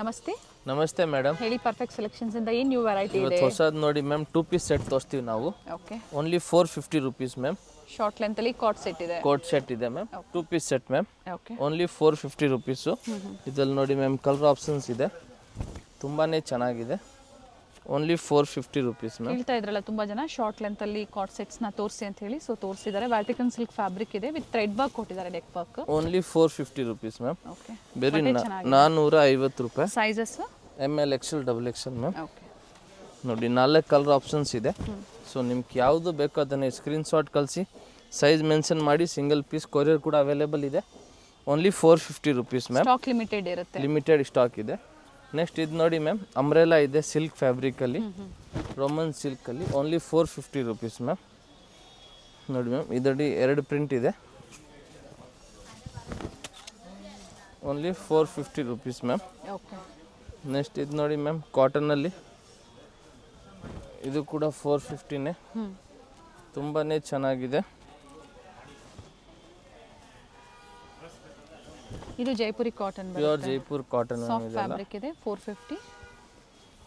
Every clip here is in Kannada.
ನಮಸ್ತೆ. ನಮಸ್ತೆ ಮೇಡಮ್. ಹೇಳಿ, ಪರ್ಫೆಕ್ಟ್ ಸೆಲೆಕ್ಷನ್ಸ್ ಇಂದ ಏನು ನ್ಯೂ ವೆರೈಟಿ ಇದೆ? ಇವತ್ತು ಹೊಸದು ನೋಡಿ ಮ್ಯಾಮ್, 2 ಪೀಸ್ ಸೆಟ್ ತೋರಿಸ್ತೀವಿ ನಾವು. Okay. Only 450 rupees ma'am. Short length ಅಲ್ಲಿ ಕಾಟ್ ಸೆಟ್ ಇದೆ. ಕೋಟ್ ಸೆಟ್ ಇದೆ ma'am. 2 piece set ma'am. Okay. Only 450 rupees. ಇದರಲ್ಲಿ ನೋಡಿ ಮ್ಯಾಮ್, ಕಲರ್ ಆಪ್ಷನ್ಸ್ ಇದೆ, ತುಂಬಾ ಚೆನ್ನಾಗಿದೆ. Only 450 rupees ma'am. ಹೇಳ್ತಾ ಇದ್ರಲ್ಲ ತುಂಬಾ ಜನ ಶಾರ್ಟ್ ಲೆಂತ್ ಅಲ್ಲಿ ಕಾಟ್ ಸೆಟ್ಸ್ ನ ತೋರಿಸಿ ಅಂತ ಹೇಳಿ, ಸೊ ತೋರಿಸಿದ್ದಾರೆ. ವ್ಯಾಟಿಕನ್ ಸಿಲ್ಕ್ ಫ್ಯಾಬ್ರಿಕ್ ಇದೆ, ವಿತ್ ಥ್ರೆಡ್ ವರ್ಕ್ ಕೊಟ್ಟಿದ್ದಾರೆ, neck work. Only 450 rupees ma'am. Okay. ಬೇರೆ 450 ರೂಪಾಯಿ. Sizes ML XL XXL ma'am. Okay. ನೋಡಿ 4 ಕಲರ್ ಆಪ್ಷನ್ಸ್ ಇದೆ. ಸೊ ನಿಮ್ಗೆ ಯಾವುದು ಬೇಕೋ ಅದನ್ನು ಸ್ಕ್ರೀನ್ಶಾಟ್ ಕಳಿಸಿ, ಸೈಜ್ ಮೆನ್ಷನ್ ಮಾಡಿ. ಸಿಂಗಲ್ ಪೀಸ್ ಕೊರಿಯರ್ ಕೂಡ ಅವೈಲೇಬಲ್ ಇದೆ. Only 450 rupees ma'am. Stock limited ಇರುತ್ತೆ. ಲಿಮಿಟೆಡ್ ಸ್ಟಾಕ್ ಇದೆ. ನೆಕ್ಸ್ಟ್ ಇದು ನೋಡಿ ಮ್ಯಾಮ್, ಅಂಬ್ರೆಲಾ ಇದೆ ಸಿಲ್ಕ್ ಫ್ಯಾಬ್ರಿಕಲ್ಲಿ, ರೋಮನ್ ಸಿಲ್ಕಲ್ಲಿ. Only 450 rupees ma'am. ನೋಡಿ ಮ್ಯಾಮ್, ಇದರಲ್ಲಿ 2 ಪ್ರಿಂಟ್ ಇದೆ. Only 450 rupees ma'am. Okay. Next ಇದು ನೋಡಿ ಮ್ಯಾಮ್, ಕಾಟನಲ್ಲಿ, ಇದು ಕೂಡ 450ನೇ. ತುಂಬಾ ಚೆನ್ನಾಗಿದೆ. ಇದು Jaipuri cotton, pure Jaipur cotton soft fabric ಇದೆ. 450.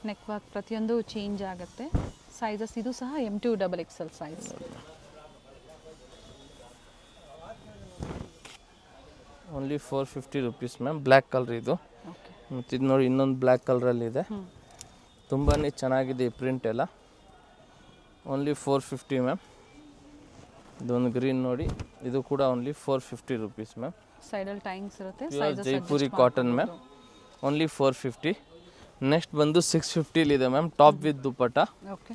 ನೆಕ್ ವರ್ಕ್ ಪ್ರತಿಯೊಂದು ಚೇಂಜ್ ಆಗುತ್ತೆ. ಸೈಜಸ್ ಇದು ಸಹ M2 XXL size. Only 450 rupees ma'am. Black colour ಇದು. ಓಕೆ. ಮತ್ತು ಇದು ನೋಡಿ, ಇನ್ನೊಂದು ಬ್ಲ್ಯಾಕ್ ಕಲರಲ್ಲಿ ಇದೆ. ತುಂಬಾ ಚೆನ್ನಾಗಿದೆ ಈ ಪ್ರಿಂಟ್ ಎಲ್ಲ. Only 450 ma'am. ಇದೊಂದು ಗ್ರೀನ್ ನೋಡಿ, ಇದು ಕೂಡ ಓನ್ಲಿ 450 ರೂಪೀಸ್ ಮ್ಯಾಮ್. ಸೈಡಲ್ಲಿ ಟೈಂಗ್ಸ್ ಇರುತ್ತೆ. Pure Jaipuri cotton ma'am. Only 450. Next ಬಂದು 650 ಇದೆ ma'am, top with dupatta. Okay.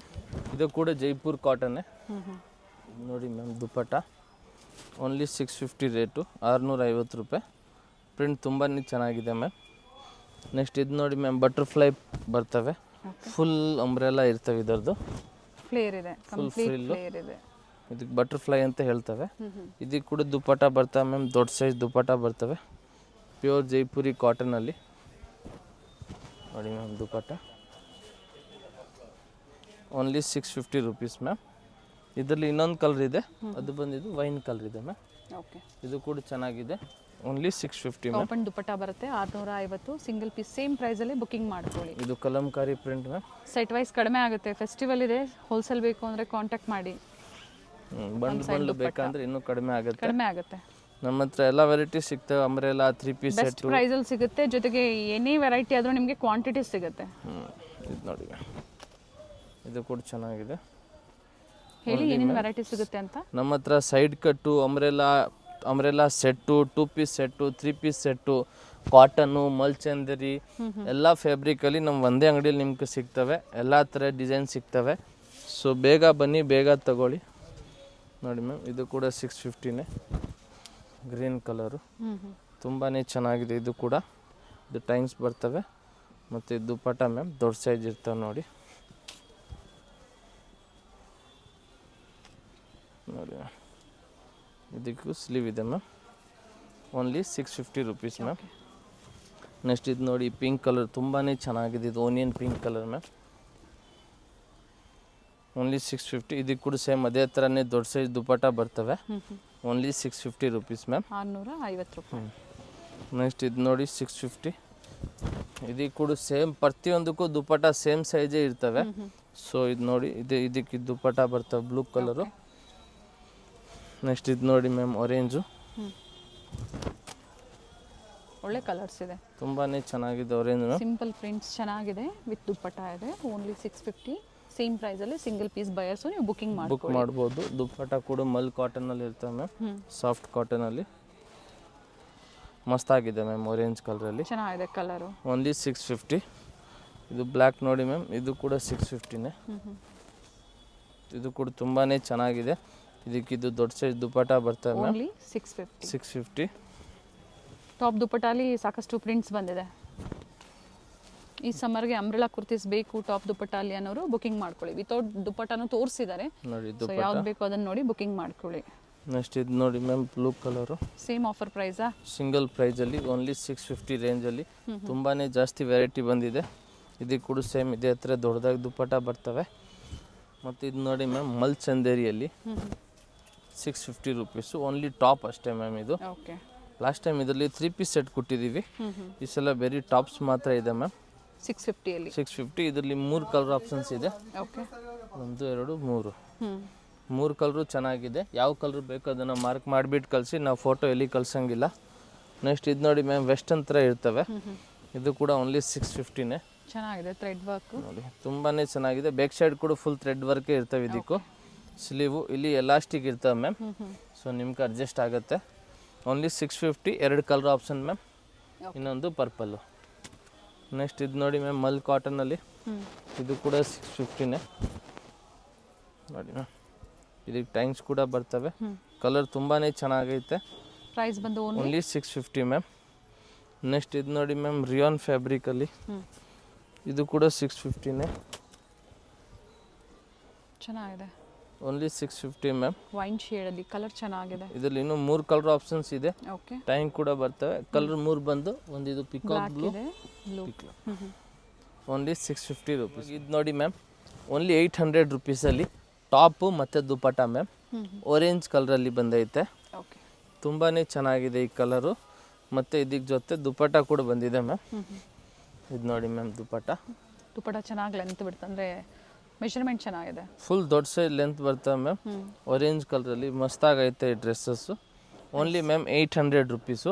ಇದು ಕೂಡ ಜೈಪುರ್ ಕಾಟನ್ನೇ. ನೋಡಿ ಮ್ಯಾಮ್, ದುಪ್ಪಟ್ಟ. ಓನ್ಲಿ 650 ರೇಟು, 650 ರೂಪಾಯಿ. ಪ್ರಿಂಟ್ ತುಂಬಾ ಚೆನ್ನಾಗಿದೆ ಮ್ಯಾಮ್. ನೆಕ್ಸ್ಟ್ ಇದು ನೋಡಿ ಮ್ಯಾಮ್, ಬಟರ್ಫ್ಲೈ ಬರ್ತವೆ, ಫುಲ್ ಅಂಬ್ರೆಲಾ ಇರ್ತವೆ. ಇದರದ್ದು ಫ್ಲೇರ್ ಇದೆ, ಕಂಪ್ಲೀಟ್ ಫ್ಲೇರ್ ಇದೆ. ಇದಕ್ಕೆ ಬಟರ್ಫ್ಲೈ ಅಂತ ಹೇಳ್ತವೆ. ಇದಕ್ಕೆ ಕೂಡ ದುಪ್ಪಟ್ಟ ಬರ್ತವೆ ಮ್ಯಾಮ್, ದೊಡ್ಡ ಸೈಜ್ ದುಪ್ಪಟ್ಟ ಬರ್ತವೆ, ಪ್ಯೂರ್ ಜೈಪುರಿ ಕಾಟನಲ್ಲಿ. ನೋಡಿ ma'am, dupatta. Only 650 rupees ma'am. ಇದರಲ್ಲಿ ಇನ್ನೊಂದು ಕಲರ್ ಇದೆ, ಅದು ಬಂದಿದ್ದು ವೈನ್ ಕಲರ್ ಇದೆ ಮ್ಯಾಮ್. ಓಕೆ. ಇದು ಕೂಡ ಚೆನ್ನಾಗಿದೆ. Only 650 ma'am. ಓಪನ್ ದುಪ್ಪಟ್ಟ ಬರುತ್ತೆ, 650. ಸಿಂಗಲ್ ಪೀಸ್ ಸೇಮ್ ಪ್ರೈಸಲ್ಲಿ ಬುಕಿಂಗ್ ಮಾಡ್ಕೊಳ್ಳಿ. ಇದು Kalamkari print ma'am. Set wise ಕಡಿಮೆ ಆಗುತ್ತೆ. ಫೆಸ್ಟಿವಲ್ ಇದೆ, ಹೋಲ್ಸೇಲ್ ಬೇಕು ಅಂದರೆ ಕಾಂಟ್ಯಾಕ್ಟ್ ಮಾಡಿ. ಬಂಡ್ಲು ಬೇಕಂದ್ರೆ ಇನ್ನೂ ಕಡಿಮೆ ಆಗುತ್ತೆ. ನಮ್ಮ ಹತ್ರ ಎಲ್ಲ ವೆರೈಟಿ ಸಿಗ್ತವೆ. ಅಂಬ್ರೆಲಾ 3 ಪೀಸ್ ಸೆಟ್ ಬೆಸ್ಟ್ ಪ್ರೈಸಲ್ಲಿ ಸಿಗುತ್ತೆ. ಜೊತೆಗೆ ಏನೇ ವೆರೈಟಿ ಆದರೂ ನಿಮಗೆ ಕ್ವಾಂಟಿಟಿ ಸಿಗುತ್ತೆ. ಇದು ನೋಡಿ, ಇದು ಕೂಡ ಚೆನ್ನಾಗಿದೆ. ಹೇಳಿ ಏನೇನು ವೆರೈಟಿ ಸಿಗುತ್ತೆ ಅಂತ. ನಮ್ಮ ಹತ್ರ side cut, umbrella set, 2 piece set, 3 piece set, cotton, ಮಲ್ಚಂದರಿ ಎಲ್ಲ ಫ್ಯಾಬ್ರಿಕಲ್ಲಿ ನಮ್ಮ ಒಂದೇ ಅಂಗಡಿಯಲ್ಲಿ ನಿಮ್ಗೆ ಸಿಗ್ತವೆ. ಎಲ್ಲ ಥರ ಡಿಸೈನ್ ಸಿಗ್ತವೆ. ಸೊ ಬೇಗ ಬನ್ನಿ, ಬೇಗ ತಗೊಳ್ಳಿ. ನೋಡಿ ಮ್ಯಾಮ್, ಇದು ಕೂಡ 650ನೇ, ಗ್ರೀನ್ ಕಲರು. ತುಂಬಾ ಚೆನ್ನಾಗಿದೆ. ಇದು ಕೂಡ ಇದು ಟೈಮ್ಸ್ ಬರ್ತವೆ. ಮತ್ತು ಇದು ದುಪ್ಪಟ್ಟ ಮ್ಯಾಮ್, ದೊಡ್ಡ ಸೈಜ್ ಇರ್ತವೆ ನೋಡಿ. ನೋಡಿ ಮ್ಯಾಮ್, ಇದಕ್ಕೂ ಸ್ಲೀವ್ ಇದೆ ma'am. Only 650 rupees ma'am. Next ಇದು ನೋಡಿ, ಪಿಂಕ್ ಕಲರ್ ತುಂಬಾ ಚೆನ್ನಾಗಿದೆ. ಇದು onion pink colour ma'am. Only 650. ಇದಕ್ಕೆ ಕೂಡ ಸೇಮ್ ಅದೇ ಥರನೇ ದೊಡ್ಡ ಸೈಜ್ ದುಪ್ಪಟ್ಟ ಬರ್ತವೆ. Only 650 rupees ma'am. 650 ರೂಪಾಯಿ. ನೆಕ್ಸ್ಟ್ ಇದು ನೋಡಿ, 650. ಇದಕ್ಕೆ ಕೂಡ ಸೇಮ್ ಪ್ರತಿಯೊಂದಕ್ಕೂ ದುಪ್ಪಟ್ಟ ಸೇಮ್ ಸೈಜೇ ಇರ್ತವೆ. ಸೊ ಇದು ನೋಡಿ, ಇದಕ್ಕೆ ದುಪ್ಪಟ್ಟ ಬರ್ತವೆ ಬ್ಲೂ ಕಲರು. ನೆಕ್ಸ್ಟ್ ಇದು ನೋಡಿ ಮ್ಯಾಮ್, ಆರೆಂಜು. ಒಳ್ಳೆ ಕಲರ್ಸ್ ಇದೆ, ತುಂಬಾ ಚೆನ್ನಾಗಿದೆ ಆರೆಂಜ್ ಮ್ಯಾಮ್. ಸಿಂಪಲ್ ಪ್ರಿಂಟ್ಸ್ ಚೆನ್ನಾಗಿದೆ, ವಿತ್ ದುಪ್ಪಟ್ಟ ಇದೆ. ಓನ್ಲಿ 650. ಸೇಮ್ ಪ್ರೈಸಲ್ಲಿ ಸಿಂಗಲ್ ಪೀಸ್ ಬಯರ್ಸು ನೀವು ಬುಕ್ ಮಾಡ್ಬೋದು. ದುಪ್ಪಟ್ಟ ಕೂಡ ಮಲ್ ಕಾಟನಲ್ಲಿ ಇರ್ತವೆ ಮ್ಯಾಮ್, ಸಾಫ್ಟ್ ಕಾಟನಲ್ಲಿ. ಮಸ್ತಾಗಿದೆ ಮ್ಯಾಮ್, ಆರೆಂಜ್ ಕಲರಲ್ಲಿ ಚೆನ್ನಾಗಿದೆ ಕಲರು. ಓನ್ಲಿ 650. ಇದು ಬ್ಲ್ಯಾಕ್ ನೋಡಿ ಮ್ಯಾಮ್, ಇದು ಕೂಡ 650ನೇ. ಇದು ಕೂಡ ತುಂಬಾ ಚೆನ್ನಾಗಿದೆ. ಇದಕ್ಕಿದು ದೊಡ್ಡ ಸೈಜ್ ದುಪ್ಪಟ್ಟ ಬರ್ತವೆ ಮ್ಯಾಮ್. ಓನ್ಲಿ 650. ಟಾಪ್ ದುಪ್ಪಟ್ಟಲ್ಲಿ ಸಾಕಷ್ಟು ಪ್ರಿಂಟ್ಸ್ ಬಂದಿದೆ. ಈ ಸಮ್ಮರ್ಗೆ ಅಂಬ್ರೆಲಾ ಕುರ್ತೀಸ್ ಬೇಕು ಟಾಪ್ ದುಪ್ಪಟ್ಟಲ್ಲಿ ಅನ್ನೋರು ಬುಕಿಂಗ್ ಮಾಡ್ಕೊಳ್ಳಿ. ವಿತೌಟ್ ದುಪ್ಪಟ್ಟನೂ ತೋರಿಸಿದ್ದಾರೆ ನೋಡಿ, ಯಾವ್ದು ಬೇಕು ಅದನ್ನು ನೋಡಿ ಬುಕಿಂಗ್ ಮಾಡ್ಕೊಳ್ಳಿ. ನೆಕ್ಸ್ಟ್ ಇದು ನೋಡಿ ma'am, blue colour. Same offer ಪ್ರೈಸಾ? ಸಿಂಗಲ್ ಪ್ರೈಸಲ್ಲಿ ಓನ್ಲಿ 650 ರೇಂಜಲ್ಲಿ. ತುಂಬಾ ಜಾಸ್ತಿ ವೆರೈಟಿ ಬಂದಿದೆ. ಇದಕ್ಕೆ ಕೂಡ ಸೇಮ್ ಇದೇ ಹತ್ರ ದೊಡ್ಡದಾಗಿ ದುಪ್ಪಟ್ಟ ಬರ್ತವೆ. ಮತ್ತು ಇದು ನೋಡಿ ಮ್ಯಾಮ್, ಮಲ್ ಚಂದೇರಿಯಲ್ಲಿ 650 ರೂಪೀಸು. ಓನ್ಲಿ ಟಾಪ್ ಅಷ್ಟೇ ಮ್ಯಾಮ್. ಇದು ಓಕೆ. ಲಾಸ್ಟ್ ಟೈಮ್ ಇದರಲ್ಲಿ 3 ಪೀಸ್ ಸೆಟ್ ಕೊಟ್ಟಿದ್ದೀವಿ. ಈ ಸಲ ಬೇರೆ ಟಾಪ್ಸ್ ಮಾತ್ರ ಇದೆ ಮ್ಯಾಮ್. 650 650. ಇದರಲ್ಲಿ 3 ಕಲರ್ ಆಪ್ಷನ್ಸ್ ಇದೆ. ಓಕೆ 1 2 3 3 ಕಲರು ಚೆನ್ನಾಗಿದೆ. ಯಾವ ಕಲರ್ ಬೇಕೋ ಅದನ್ನು ಮಾರ್ಕ್ ಮಾಡಿಬಿಟ್ಟು ಕಳಿಸಿ, ನಾವು ಫೋಟೋ ಎಲ್ಲಿ ಕಳ್ಸಂಗಿಲ್ಲ. ನೆಕ್ಸ್ಟ್ ಇದು ನೋಡಿ ಮ್ಯಾಮ್, ವೆಸ್ಟರ್ನ್ ಥರ ಇರ್ತವೆ. ಇದು ಕೂಡ ಓನ್ಲಿ 650ನೇ. ಚೆನ್ನಾಗಿದೆ ಥ್ರೆಡ್ ವರ್ಕ್ ನೋಡಿ ತುಂಬಾ ಚೆನ್ನಾಗಿದೆ. ಬ್ಯಾಕ್ ಸೈಡ್ ಕೂಡ ಫುಲ್ ಥ್ರೆಡ್ ವರ್ಕೇ ಇರ್ತವೆ. ಇದಕ್ಕೂ ಸ್ಲೀವು ಇಲ್ಲಿ ಎಲಾಸ್ಟಿಕ್ ಇರ್ತವೆ ಮ್ಯಾಮ್. ಸೊ ನಿಮ್ಗೆ ಅಡ್ಜಸ್ಟ್ ಆಗುತ್ತೆ. ಓನ್ಲಿ 650. 2 colour option ma'am. ಇನ್ನೊಂದು ಪರ್ಪಲ್ಲು. ನೆಕ್ಸ್ಟ್ ಇದು ನೋಡಿ ಮ್ಯಾಮ್, ಮಲ್ ಕಾಟನಲ್ಲಿ. ಇದು ಕೂಡ 650ನೇ ನೋಡಿ ಮ್ಯಾಮ್. ಇದಕ್ಕೆ ಟೈಮ್ಸ್ ಕೂಡ ಬರ್ತವೆ. ಕಲರ್ ತುಂಬಾ ಚೆನ್ನಾಗೈತೆ. ಪ್ರೈಸ್ ಬಂದು ಓನ್ಲಿ 650 ಮ್ಯಾಮ್. ನೆಕ್ಸ್ಟ್ ಇದು ನೋಡಿ ಮ್ಯಾಮ್, ರಿಯಾನ್ ಫ್ಯಾಬ್ರಿಕಲ್ಲಿ. ಇದು ಕೂಡ 650ನೇ. ಚೆನ್ನಾಗಿದೆ. Only 650 ma'am. ವೈನ್ ಶೇಡಲ್ಲಿ ಕಲರ್ ಚೆನ್ನಾಗಿದೆ. ಇದರಲ್ಲಿ ಇನ್ನೂ 3 ಕಲರ್ ಆಪ್ಷನ್ಸ್ ಇದೆ. ಓಕೆ ಟೈಮ್ ಕೂಡ ಬರ್ತವೆ. ಕಲರ್ 3 ಬಂದು ಒಂದು ಇದು ಪಿಕಾಕ್ ಬ್ಲೂ. Only 650 rupees. ಇದು ನೋಡಿ ಮ್ಯಾಮ್, ಓನ್ಲಿ 800 ರುಪೀಸಲ್ಲಿ ಟಾಪು ಮತ್ತು ದುಪಟ್ಟ ಮ್ಯಾಮ್. ಆರೆಂಜ್ ಕಲರಲ್ಲಿ ಬಂದೈತೆ. ಓಕೆ ತುಂಬಾ ಚೆನ್ನಾಗಿದೆ ಈ ಕಲರು. ಮತ್ತು ಇದಕ್ಕೆ ಜೊತೆ ದುಪಟ್ಟ ಕೂಡ ಬಂದಿದೆ ಮ್ಯಾಮ್. ಇದು ನೋಡಿ ಮ್ಯಾಮ್, ದುಪಟ್ಟ ಚೆನ್ನಾಗಿ ಲೆಂತ್ ಬಿಡ್ತಂದ್ರೆ ಮೆಷರ್ಮೆಂಟ್ ಚೆನ್ನಾಗಿದೆ. ಫುಲ್ ದೊಡ್ಡ ಸೈಜ್ ಲೆಂತ್ ಬರ್ತವೆ ಮ್ಯಾಮ್. ಆರೆಂಜ್ ಕಲರಲ್ಲಿ ಮಸ್ತಾಗೈತೆ ಈ ಡ್ರೆಸ್ಸಸ್ಸು. Only ma'am 800 rupees.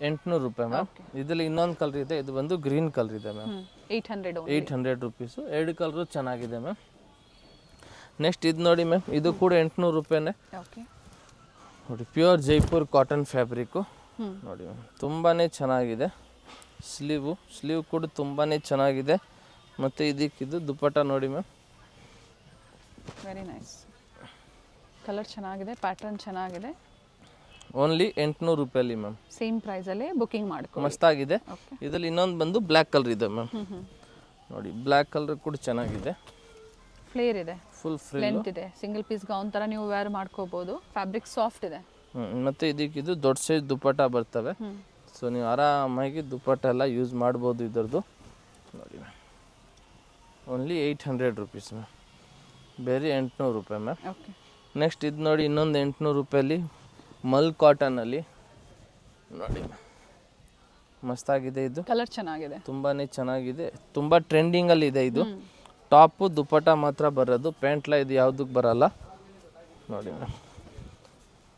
800 ರೂಪಾಯಿ ಮ್ಯಾಮ್. ಇದರಲ್ಲಿ ಇನ್ನೊಂದು ಕಲರ್ ಇದೆ. ಇದು ಬಂದು ಗ್ರೀನ್ ಕಲರ್ ಇದೆ ಮ್ಯಾಮ್. 800 ರುಪೀಸು. 2 ಕಲರು ಚೆನ್ನಾಗಿದೆ ಮ್ಯಾಮ್. ನೆಕ್ಸ್ಟ್ ಇದು ನೋಡಿ ಮ್ಯಾಮ್, ಇದು ಕೂಡ 800 ರೂಪಾಯಿನೇ. ಓಕೆ ನೋಡಿ ಪ್ಯೂರ್ ಜೈಪುರ್ ಕಾಟನ್ ಫ್ಯಾಬ್ರಿಕ್ಕು ನೋಡಿ ಮ್ಯಾಮ್. ತುಂಬಾ ಚೆನ್ನಾಗಿದೆ. ಸ್ಲೀವ್ ಕೂಡ ತುಂಬಾ ಚೆನ್ನಾಗಿದೆ. ಮತ್ತು ಇದಕ್ಕಿದು ದುಪಟ್ಟ ನೋಡಿ ಮ್ಯಾಮ್. Very nice. ಕಲರ್ ಚೆನ್ನಾಗಿದೆ, ಪ್ಯಾಟರ್ನ್ ಚೆನ್ನಾಗಿದೆ. ಓನ್ಲಿ 800 ರೂಪಾಯಲ್ಲಿ ಮ್ಯಾಮ್. ಸೇಮ್ ಪ್ರೈಸಲ್ಲೇ ಬುಕಿಂಗ್ ಮಾಡ್ಕೊ. ಮಸ್ತಾಗಿದೆ. ಇದರಲ್ಲಿ ಇನ್ನೊಂದು ಬಂದು ಬ್ಲ್ಯಾಕ್ ಕಲರ್ ಇದೆ ಮ್ಯಾಮ್. ನೋಡಿ ಬ್ಲ್ಯಾಕ್ ಕಲರ್ ಕೂಡ ಚೆನ್ನಾಗಿದೆ. ಫ್ಲೇರ್ ಇದೆ, ಫುಲ್ ಫ್ರೀ ಲೆಂತ್ ಇದೆ. ಸಿಂಗಲ್ ಪೀಸ್ ಗೌನ್ ಥರ ನೀವು ವೇರ್ ಮಾಡ್ಕೋಬೋದು. ಫ್ಯಾಬ್ರಿಕ್ ಸಾಫ್ಟ್ ಇದೆ. ಮತ್ತು ಇದಕ್ಕಿದು ದೊಡ್ಡ ಸೈಜ್ ದುಪಟ್ಟ ಬರ್ತವೆ. ಸೊ ನೀವು ಆರಾಮಾಗಿ ದುಪಟ್ಟ ಎಲ್ಲ ಯೂಸ್ ಮಾಡ್ಬೋದು ಇದರದ್ದು. ನೋಡಿ ಮ್ಯಾಮ್, ಓನ್ಲಿ 800 ರುಪೀಸ್ ಮ್ಯಾಮ್. ಬೇರೆ 800 ರೂಪಾಯಿ ಮ್ಯಾಮ್. ಓಕೆ ನೆಕ್ಸ್ಟ್ ಇದು ನೋಡಿ, ಇನ್ನೊಂದು 800 ರೂಪಾಯಲ್ಲಿ ಮಲ್ ಕಾಟನಲ್ಲಿ ನೋಡಿ ಮ್ಯಾಮ್. ಮಸ್ತಾಗಿದೆ. ಇದು ಕಲರ್ ಚೆನ್ನಾಗಿದೆ, ತುಂಬಾ ಚೆನ್ನಾಗಿದೆ. ತುಂಬ ಟ್ರೆಂಡಿಂಗಲ್ಲಿ ಇದೆ ಇದು. ಟಾಪು ದುಪಟ್ಟ ಮಾತ್ರ ಬರೋದು, ಪ್ಯಾಂಟ್ಲ ಇದು ಯಾವುದಕ್ಕೆ ಬರಲ್ಲ. ನೋಡಿ ಮ್ಯಾಮ್,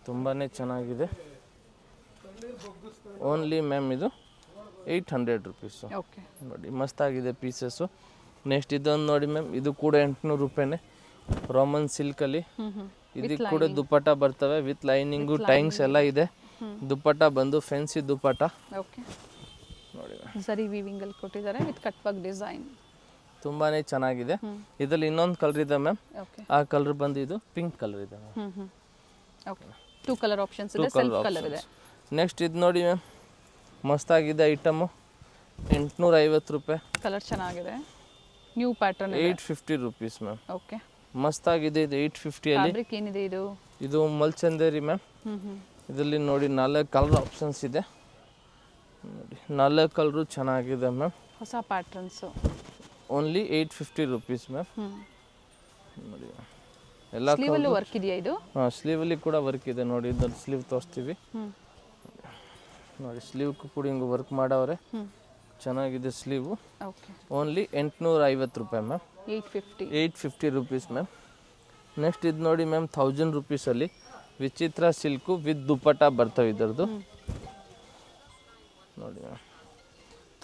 ತುಂಬಾ ಚೆನ್ನಾಗಿದೆ. ಓನ್ಲಿ ಮ್ಯಾಮ್ ಇದು 800 ರುಪೀಸು. ಓಕೆ ನೋಡಿ ಮಸ್ತಾಗಿದೆ ಪೀಸಸ್ಸು. ನೆಕ್ಸ್ಟ್ ಇದೊಂದು ನೋಡಿ ಮ್ಯಾಮ್, ಇದು ಕೂಡ 800 ರೂಪಾಯಿನೇ. ರೋಮನ್ ಸಿಲ್ಕಲ್ಲಿ. ಇದಕ್ಕೆ ಕೂಡ ದುಪಟ್ಟ ಬರ್ತವೆ ವಿತ್ ಲೈನಿಂಗು, ಟೈಂಗ್ಸ್ ಎಲ್ಲ ಇದೆ. ದುಪಟ್ಟ ಬಂದು ಫ್ಯಾನ್ಸಿ ದುಪಟ್ಟ. ಓಕೆ ನೋಡಿ ಸರಿ ವೀವಿಂಗಲ್ಲಿ ಕೊಟ್ಟಿದ್ದಾರೆ ವಿತ್ ಕಟ್ ವರ್ಕ್ ಡಿಸೈನ್. ತುಂಬಾ ಚೆನ್ನಾಗಿದೆ. ಇದರಲ್ಲಿ ಇನ್ನೊಂದು ಕಲರ್ ಇದೆ ಮ್ಯಾಮ್. ಓಕೆ ಆ ಕಲರ್ ಬಂದು ಇದು ಪಿಂಕ್ ಕಲರ್ ಇದೆ ಮ್ಯಾಮ್. ಓಕೆ 2 ಕಲರ್ ಆಪ್ಷನ್ಸ್ ಇದೆ, ಸೆಲ್ಫ್ ಕಲರ್ ಇದೆ. ನೆಕ್ಸ್ಟ್ ಇದು ನೋಡಿ ಮ್ಯಾಮ್, ಮಸ್ತಾಗಿದೆ ಐಟಮು. 850 ರೂಪಾಯಿ. ಕಲರ್ ಚೆನ್ನಾಗಿದೆ, new pattern. 850 rupees ma'am. Okay ಮಸ್ತಾಗಿದೆ ಇದು 850ಅಲ್ಲಿ. ಫ್ಯಾಬ್ರಿಕ್ ಏನಿದೆ ಇದು? ಇದು ಮಲ್ಚಂದೇರಿ ಮ್ಯಾಮ್. ಇದರಲ್ಲಿ ನೋಡಿ 4 ಕಲರ್ ಆಪ್ಷನ್ಸ್ ಇದೆ. ನೋಡಿ 4 ಕಲರು ಚೆನ್ನಾಗಿದೆ ಮ್ಯಾಮ್. ಹೊಸ ಪ್ಯಾಟರ್ನ್ಸು. Only 850 rupees ma'am. ನೋಡಿ ಎಲ್ಲ ಸ್ಲೀವಲ್ಲೂ ವರ್ಕ್ ಇದೆಯಾ ಇದು? ಹಾಂ, ಸ್ಲೀವಲ್ಲಿ ಕೂಡ ವರ್ಕ್ ಇದೆ. ನೋಡಿ ಇದನ್ನು ಸ್ಲೀವ್ ತೋರಿಸ್ತೀವಿ. ನೋಡಿ ಸ್ಲೀವ್ಗೂ ಕೂಡ ಹಿಂಗೆ ವರ್ಕ್ ಮಾಡವ್ರೆ. ಚೆನ್ನಾಗಿದೆ ಸ್ಲೀವು. ಓಕೆ ಓನ್ಲಿ 850 ರೂಪಾಯಿ ಮ್ಯಾಮ್. 850 rupees ma'am. ನೆಕ್ಸ್ಟ್ ಇದು ನೋಡಿ ಮ್ಯಾಮ್, 1000 ರುಪೀಸಲ್ಲಿ ವಿಚಿತ್ರ ಸಿಲ್ಕು ವಿತ್ ದುಪಟ್ಟ ಬರ್ತವೆ ಇದರದ್ದು. ನೋಡಿ ಮ್ಯಾಮ್,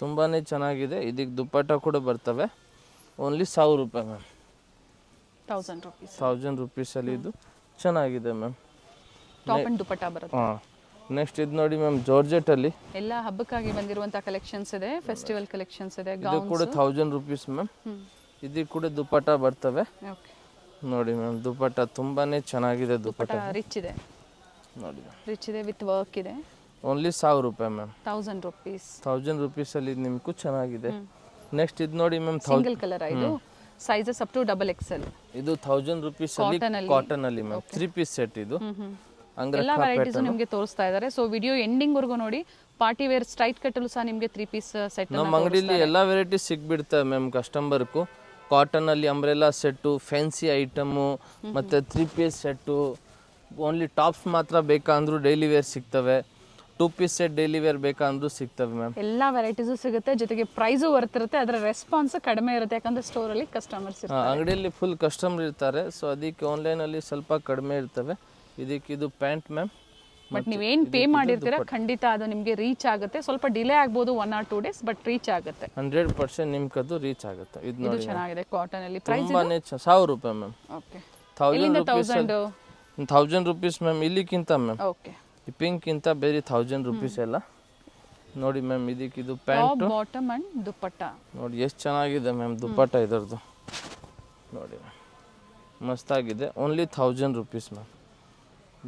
ತುಂಬಾ ಚೆನ್ನಾಗಿದೆ. ಇದಕ್ಕೆ ದುಪಟ್ಟ ಕೂಡ ಬರ್ತವೆ. ಓನ್ಲಿ 1000 ರೂಪಾಯಿ ಮ್ಯಾಮ್. 1000 ರುಪೀಸಲ್ಲಿ ಇದು ಚೆನ್ನಾಗಿದೆ ಮ್ಯಾಮ್. ಟಾಪ್ ಅಂಡ್ ದುಪಟ್ಟ ಬರುತ್ತೆ. ಹಾಂ. ನೆಕ್ಸ್ಟ್ ಇದು ನೋಡಿ ಮ್ಯಾಮ್, ಜಾರ್ಜೆಟಲ್ಲಿ. ಎಲ್ಲ ಹಬ್ಬಕ್ಕಾಗಿ ಬಂದಿರುವಂಥ ಕಲೆಕ್ಷನ್ಸ್ ಇದೆ, ಫೆಸ್ಟಿವಲ್ ಕಲೆಕ್ಷನ್ಸ್ ಇದೆ. ಇದು ಕೂಡ 1000 ರುಪೀಸ್ ಮ್ಯಾಮ್. ಇದಕ್ಕೆ ಕೂಡ ದುಪಟ್ಟ ಬರ್ತವೆ. ಓಕೆ ನೋಡಿ ಮ್ಯಾಮ್, ದುಪಟ್ಟ ತುಂಬಾ ಚೆನ್ನಾಗಿದೆ. ದುಪಟ್ಟ ರಿಚ್ ಇದೆ. ನೋಡಿ ರಿಚ್ ಇದೆ ವಿತ್ ವರ್ಕ್ ಇದೆ. ಓನ್ಲಿ 1000 ರೂಪಾಯಿ ಮ್ಯಾಮ್. 1000 ರುಪೀಸ್. 1000 ರುಪೀಸಲ್ಲಿ ನಿಮಗೂ ಚೆನ್ನಾಗಿದೆ. ನೆಕ್ಸ್ಟ್ ಇದು ನೋಡಿ ಮ್ಯಾಮ್, ಸಿಂಗಲ್ ಕಲರ್ ಇದು. Sizes up to XXL. ಇದು 1000 ರುಪೀಸಲ್ಲಿ ಕಾಟನಲ್ಲಿ ಮ್ಯಾಮ್. 3 ಪೀಸ್ ಸೆಟ್ ಇದು. ಎಲ್ಲ ವೆರೈಟೀಸು ನಿಮಗೆ ತೋರಿಸ್ತಾ ಇದ್ದಾರೆ. ಸೊ ವಿಡಿಯೋ ಎಂಡಿಂಗ್ವರೆಗೂ ನೋಡಿ. ಪಾರ್ಟಿ ವೇರ್ ಸ್ಟ್ರೈಟ್ ಕಟ್ಟಲು ಸಹ ನಿಮಗೆ 3 ಪೀಸ್ ಸೆಟ್ ನಮ್ಮ ಅಂಗಡಿಯಲ್ಲಿ ಎಲ್ಲ ವೆರೈಟೀಸ್ ಸಿಗ್ಬಿಡ್ತವೆ ಮ್ಯಾಮ್ ಕಸ್ಟಮರ್ಗೂ. ಕಾಟನಲ್ಲಿ ಅಂಬ್ರೆಲಾ ಸೆಟ್ಟು, ಫ್ಯಾನ್ಸಿ ಐಟಮು, ಮತ್ತು 3 ಪೀಸ್ ಸೆಟ್ಟು. ಓನ್ಲಿ ಟಾಪ್ಸ್ ಮಾತ್ರ ಬೇಕಾ ಅಂದರೂ ಡೈಲಿ ವೇರ್ ಸಿಗ್ತವೆ. 2 ಪೀಸ್ ಸೆಟ್ ಡೈಲಿ ವೇರ್ ಬೇಕಂದ್ರೂ ಸಿಗ್ತವೆ ಮ್ಯಾಮ್. ಎಲ್ಲ ವೆರೈಟೀಸು ಸಿಗುತ್ತೆ, ಜೊತೆಗೆ ಪ್ರೈಸು ವರ್ತಿರುತ್ತೆ, ಅದರ ರೆಸ್ಪಾನ್ಸ್ ಕಡಿಮೆ ಇರುತ್ತೆ, ಯಾಕಂದ್ರೆ ಸ್ಟೋರಲ್ಲಿ ಕಸ್ಟಮರ್ಸ್ ಇರ್ತಾರೆ. ಅಂಗಡಿಯಲ್ಲಿ ಫುಲ್ ಕಸ್ಟಮರ್ ಇರ್ತಾರೆ, ಸೊ ಅದಕ್ಕೆ ಆನ್ಲೈನಲ್ಲಿ ಸ್ವಲ್ಪ ಕಡಿಮೆ ಇರ್ತವೆ. ಇದಕ್ಕೆ ಇದು ಪ್ಯಾಂಟ್ ಮ್ಯಾಮ್. ಬಟ್ ನೀವೇನು ಪೇ ಮಾಡಿರ್ತೀರಾ ಖಂಡಿತ ಅದು ನಿಮಗೆ ರೀಚ್ ಆಗುತ್ತೆ. ಸ್ವಲ್ಪ ಡಿಲೇ ಆಗ್ಬೋದು 1 or 2 days, ಬಟ್ ರೀಚ್ ಆಗುತ್ತೆ. 100% ನಿಮ್ಗದು ರೀಚ್ ಆಗುತ್ತೆ. ಇದು ಇದು ನೋಡಿ ಚೆನ್ನಾಗಿದೆ ಕಾಟನ್ ಅಲ್ಲಿ. ಪ್ರೈಸ್ ತುಂಬಾನೇ 1000 ರೂಪಾಯಿ ಮ್ಯಾಮ್. ಓಕೆ. 1000 rupees ma'am. ಇಲ್ಲಿಕ್ಕಿಂತ ಮ್ಯಾಮ್ ಓಕೆ. ಈ ಪಿಂಕ್ ಕಿಂತ ಬೇರೆ 1000 ರೂಪೀಸ್ ಎಲ್ಲ ನೋಡಿ ಮ್ಯಾಮ್. ಇದಕ್ಕೆ ಇದು ಪ್ಯಾಂಟ್, ಬಾಟಮ್ ಅಂಡ್ ದುಪ್ಪಟ್ಟ ನೋಡಿ ಎಷ್ಟು ಚೆನ್ನಾಗಿದೆ ಮ್ಯಾಮ್. ದುಪ್ಪಟ್ಟ ಇದರದ್ದು ನೋಡಿ ಮಸ್ತಾಗಿದೆ. Only 1000 rupees ma'am.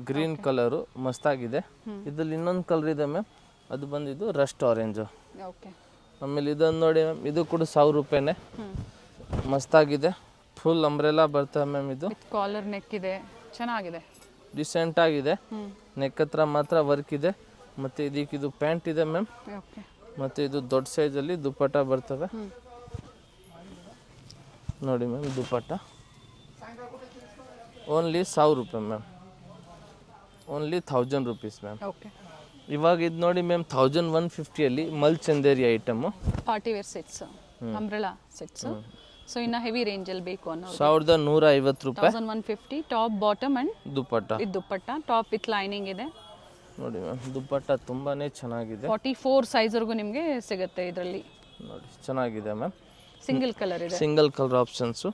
Green colour ಮಸ್ತಾಗಿದೆ. ಇದ್ರಲ್ಲಿ ಇನ್ನೊಂದು ಕಲರ್ ಇದೆ ಮ್ಯಾಮ್, ಅದು ಬಂದಿದ್ದು ರಸ್ಟ್ ಆರೆಂಜು. ಓಕೆ. ಆಮೇಲೆ ಇದನ್ನು ನೋಡಿ ಮ್ಯಾಮ್, ಇದು ಕೂಡ 1000 ರೂಪಾಯಿನೇ. ಮಸ್ತಾಗಿದೆ. ಫುಲ್ ಅಂಬ್ರೆಲಾ ಬರ್ತವೆ ಮ್ಯಾಮ್. ಇದು ಕಾಲರ್ ನೆಕ್ ಇದೆ, ಚೆನ್ನಾಗಿದೆ, ಡಿಸೆಂಟ್ ಆಗಿದೆ. ನೆಕ್ ಹತ್ರ ಮಾತ್ರ ವರ್ಕ್ ಇದೆ. ಮತ್ತು ಇದಕ್ಕೆ ಇದು ಪ್ಯಾಂಟ್ ಇದೆ ಮ್ಯಾಮ್. ಓಕೆ. ಮತ್ತು ಇದು ದೊಡ್ಡ ಸೈಜಲ್ಲಿ ದುಪ್ಪಟ್ಟ ಬರ್ತವೆ ನೋಡಿ ಮ್ಯಾಮ್. ದುಪ್ಪಟ್ಟ ಓನ್ಲಿ 1000 ರೂಪಾಯಿ ma'am. Only 1000 rupees ma'am. Okay. ಇವಾಗ ಇದು ನೋಡಿ ma'am 1150 mul Chanderi item. Party wear sets, umbrella sets. So ಇನ್ನು ಹೆವಿ ರೇಂಜಲ್ಲಿ ಬೇಕು ಅನ್ನೋದು 1150 ರೂಪಾಯಿ. 1150 ಟಾಪ್ ಬಾಟಮ್ ಅಂಡ್ ದುಪ್ಪಟ್ಟ. ಇದು ದುಪ್ಪಟ್ಟ ಟಾಪ್ ವಿತ್ ಲೈನಿಂಗ್ ಇದೆ ನೋಡಿ ಮ್ಯಾಮ್. ದುಪ್ಪಟ್ಟ ತುಂಬಾನೇ ಚೆನ್ನಾಗಿದೆ. 44 ಸೈಜ್ವರೆಗೂ ನಿಮಗೆ ಸಿಗುತ್ತೆ ಇದರಲ್ಲಿ. ನೋಡಿ ಚೆನ್ನಾಗಿದೆ ಮ್ಯಾಮ್. ಸಿಂಗಲ್ ಕಲರ್ ಇದೆ, ಸಿಂಗಲ್ ಕಲರ್ ಆಪ್ಷನ್ಸು.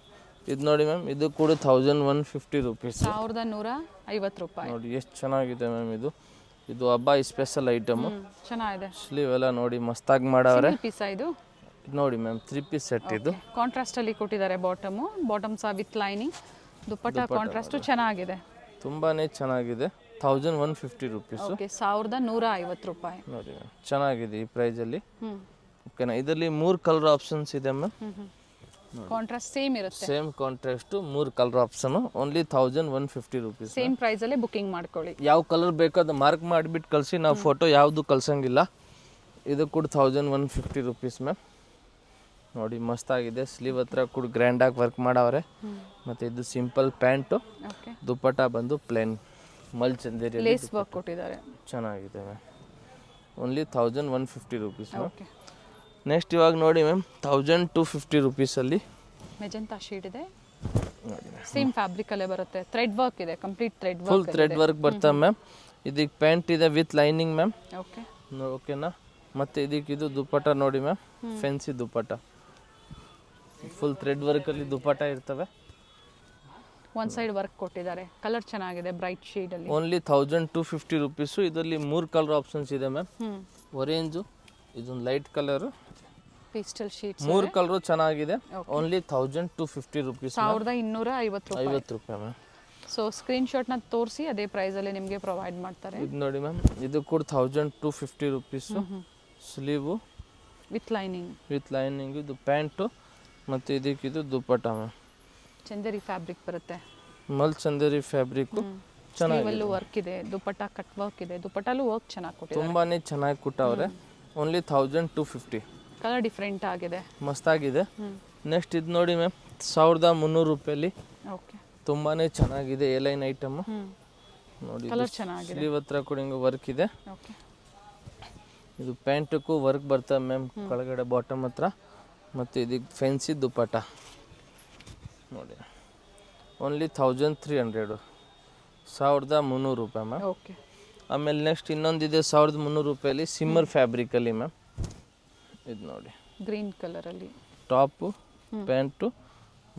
ಇದು ನೋಡಿ ಮ್ಯಾಮ್, ಇದು ಕೂಡ 1150 ರೂಪೀಸ್. 1150 ರೂಪಾಯಿ. ನೋಡಿ ಎಷ್ಟು ಚೆನ್ನಾಗಿದೆ ಮ್ಯಾಮ್. ಇದು ಹಬ್ಬ ಸ್ಪೆಷಲ್ ಐಟಮು. ಚೆನ್ನಾಗಿದೆ. ಸ್ಲೀವ್ ಎಲ್ಲ ನೋಡಿ ಮಸ್ತಾಗಿ ಮಾಡವ್ರೆ. ಪೀಸ್ ಇದು ನೋಡಿ ಮ್ಯಾಮ್ 3 ಪೀಸ್ ಸೆಟ್. ಇದು ಕಾಂಟ್ರಾಸ್ಟ್ ಅಲ್ಲಿ ಕೊಟ್ಟಿದ್ದಾರೆ. ಬಾಟಮ್ ಸಹ ವಿತ್ ಲೈನಿಂಗ್. ದುಪ್ಪಟ್ಟ ಕಾಂಟ್ರಾಸ್ಟ್ ಚೆನ್ನಾಗಿದೆ, ತುಂಬಾನೇ ಚೆನ್ನಾಗಿದೆ. 1150 ರೂಪೀಸ್. ಓಕೆ. 1150 ರೂಪಾಯಿ. ನೋಡಿ ಮ್ಯಾಮ್ ಚೆನ್ನಾಗಿದೆ ಈ ಪ್ರೈಸಲ್ಲಿ. ಓಕೆನಾ. ಇದರಲ್ಲಿ 3 ಕಲರ್ ಆಪ್ಷನ್ಸ್ ಇದೆ ಮ್ಯಾಮ್. ಕಾಂಟ್ರಾಸ್ಟ್ ಸೇಮ್ ಇರುತ್ತೆ, same contrast 3 colour option. Only 1150 rupees. Same price ಅಲ್ಲೇ ಬುಕಿಂಗ್ ಮಾಡ್ಕೊಳ್ಳಿ. ಯಾವ ಕಲರ್ ಬೇಕೋ ಅದು ಮಾರ್ಕ್ ಮಾಡಿಬಿಟ್ಟು ಕಳಿಸಿ, ನಾವು ಫೋಟೋ ಯಾವುದು ಕಳ್ಸಂಗಿಲ್ಲ. ಇದು ಕೂಡ 1150 ರೂಪೀಸ್ ಮ್ಯಾಮ್. ನೋಡಿ ಮಸ್ತಾಗಿದೆ. ಸ್ಲೀವ್ ಹತ್ರ ಕೂಡ ಗ್ರ್ಯಾಂಡಾಗಿ ವರ್ಕ್ ಮಾಡವ್ರೆ. ಮತ್ತು ಇದು ಸಿಂಪಲ್ ಪ್ಯಾಂಟು. ಓಕೆ. ದುಪ್ಪಟ್ಟ ಬಂದು ಪ್ಲೇನ್ ಮಲ್ ಚಂದೇರಿ ಲೇಸ್ ವರ್ಕ್ ಕೊಟ್ಟಿದ್ದಾರೆ, ಚೆನ್ನಾಗಿದೆ ma'am. Only 1150 rupees ma'am. Okay. Next ಇವಾಗ ನೋಡಿ ಮ್ಯಾಮ್ 1250 ರೂಪೀಸಲ್ಲಿ ಮೆಜೆಂಟಾ ಶೇಡ್ ಇದೆ. ನೋಡಿ ಸೇಮ್ ಫ್ಯಾಬ್ರಿಕ್ ಅಲ್ಲೇ ಬರುತ್ತೆ. ಥ್ರೆಡ್ ವರ್ಕ್ ಇದೆ, complete thread full work. Thread work ಬರ್ತವೆ ಮ್ಯಾಮ್. ಇದಕ್ಕೆ ಪ್ಯಾಂಟ್ ಇದೆ ವಿತ್ ಲೈನಿಂಗ್ ಮ್ಯಾಮ್. ಓಕೆ. ಓಕೆನಾ. ಮತ್ತು ಇದಕ್ಕೆ ಇದು ದುಪ್ಪಟ್ಟ ನೋಡಿ ma'am, fancy dupatta. Full thread ವರ್ಕಲ್ಲಿ ದುಪ್ಪಟ್ಟ ಇರ್ತವೆ. ಒನ್ ಸೈಡ್ ವರ್ಕ್ ಕೊಟ್ಟಿದ್ದಾರೆ. ಕಲರ್ ಚೆನ್ನಾಗಿದೆ, ಬ್ರೈಟ್ ಶೇಡ್ ಅಲ್ಲಿ. Only 1250 rupees. ಇದರಲ್ಲಿ 3 ಕಲರ್ ಆಪ್ಷನ್ಸ್ ಇದೆ ಮ್ಯಾಮ್. ಆರೆಂಜು, ಇದೊಂದು light colour, pastel sheets. 3 colour ಚೆನ್ನಾಗಿದೆ. Only 1250 rupees. 1250 ರೂಪಾಯಿ ಮ್ಯಾಮ್. ಸೊ ಸ್ಕ್ರೀನ್ ಶಾಟ್ನ ತೋರಿಸಿ ಅದೇ ಪ್ರೈಸಲ್ಲಿ ನಿಮಗೆ ಪ್ರೊವೈಡ್ ಮಾಡ್ತಾರೆ. ಇದು ನೋಡಿ ಮ್ಯಾಮ್, ಇದು ಕೂಡ 1250 ರೂಪೀಸು. Sleeve with lining. ಇದು ಪ್ಯಾಂಟು ಮತ್ತು ಇದಕ್ಕಿದು ದುಪ್ಪಟ್ಟ ಮ್ಯಾಮ್. ಚಂದೇರಿ ಫ್ಯಾಬ್ರಿಕ್ ಬರುತ್ತೆ, ಮಲ್ ಚಂದೇರಿ ಫ್ಯಾಬ್ರಿಕ್ಕು. ಚೆನ್ನಾಗಿ ವರ್ಕ್ ಇದೆ. ದುಪ್ಪಟ್ಟ ಕಟ್ ವರ್ಕ್ ಇದೆ. ದುಪ್ಪಟ್ಟಲ್ಲೂ ವರ್ಕ್ ಚೆನ್ನಾಗಿ ಕೊಟ್ಟಿದ್ದಾರೆ, ತುಂಬಾನೇ ಚೆನ್ನಾಗಿ ಕೊಟ್ಟವ್ರೆ. ಓನ್ಲಿ 1250. ಕಲರ್ ಡಿಫ್ರೆಂಟ್ ಆಗಿದೆ, ಮಸ್ತಾಗಿದೆ. ನೆಕ್ಸ್ಟ್ ಇದು ನೋಡಿ ಮ್ಯಾಮ್ 1300 ರೂಪಾಯಲ್ಲಿ. ಓಕೆ. ತುಂಬಾನೇ ಚೆನ್ನಾಗಿದೆ ಎ ಲೈನ್ ಐಟಮ್ ನೋಡಿ. ಕಲರ್ ಚೆನ್ನಾಗಿದೆ. ಸ್ಲೀವ್ ಹತ್ರ ಕೂಡ ಹಿಂಗೆ ವರ್ಕ್ ಇದೆ. ಓಕೆ. ಇದು ಪ್ಯಾಂಟಕ್ಕೂ ವರ್ಕ್ ಬರ್ತವೆ ಮ್ಯಾಮ್ ಕೆಳಗಡೆ ಬಾಟಮ್ ಹತ್ರ. ಮತ್ತು ಇದಕ್ಕೆ ಫ್ಯಾನ್ಸಿ ದುಪ್ಪಟ್ಟ ನೋಡಿ. ಓನ್ಲಿ 1300, 1300 ರೂಪಾಯಿ ಮ್ಯಾಮ್. ಓಕೆ. ಆಮೇಲೆ ನೆಕ್ಸ್ಟ್ ಇನ್ನೊಂದಿದೆ 1300 ರೂಪಾಯಲ್ಲಿ ಸಿಮ್ಮರ್ ಫ್ಯಾಬ್ರಿಕಲ್ಲಿ ಮ್ಯಾಮ್. ಇದು ನೋಡಿ ಗ್ರೀನ್ ಕಲರಲ್ಲಿ ಟಾಪು, ಪ್ಯಾಂಟು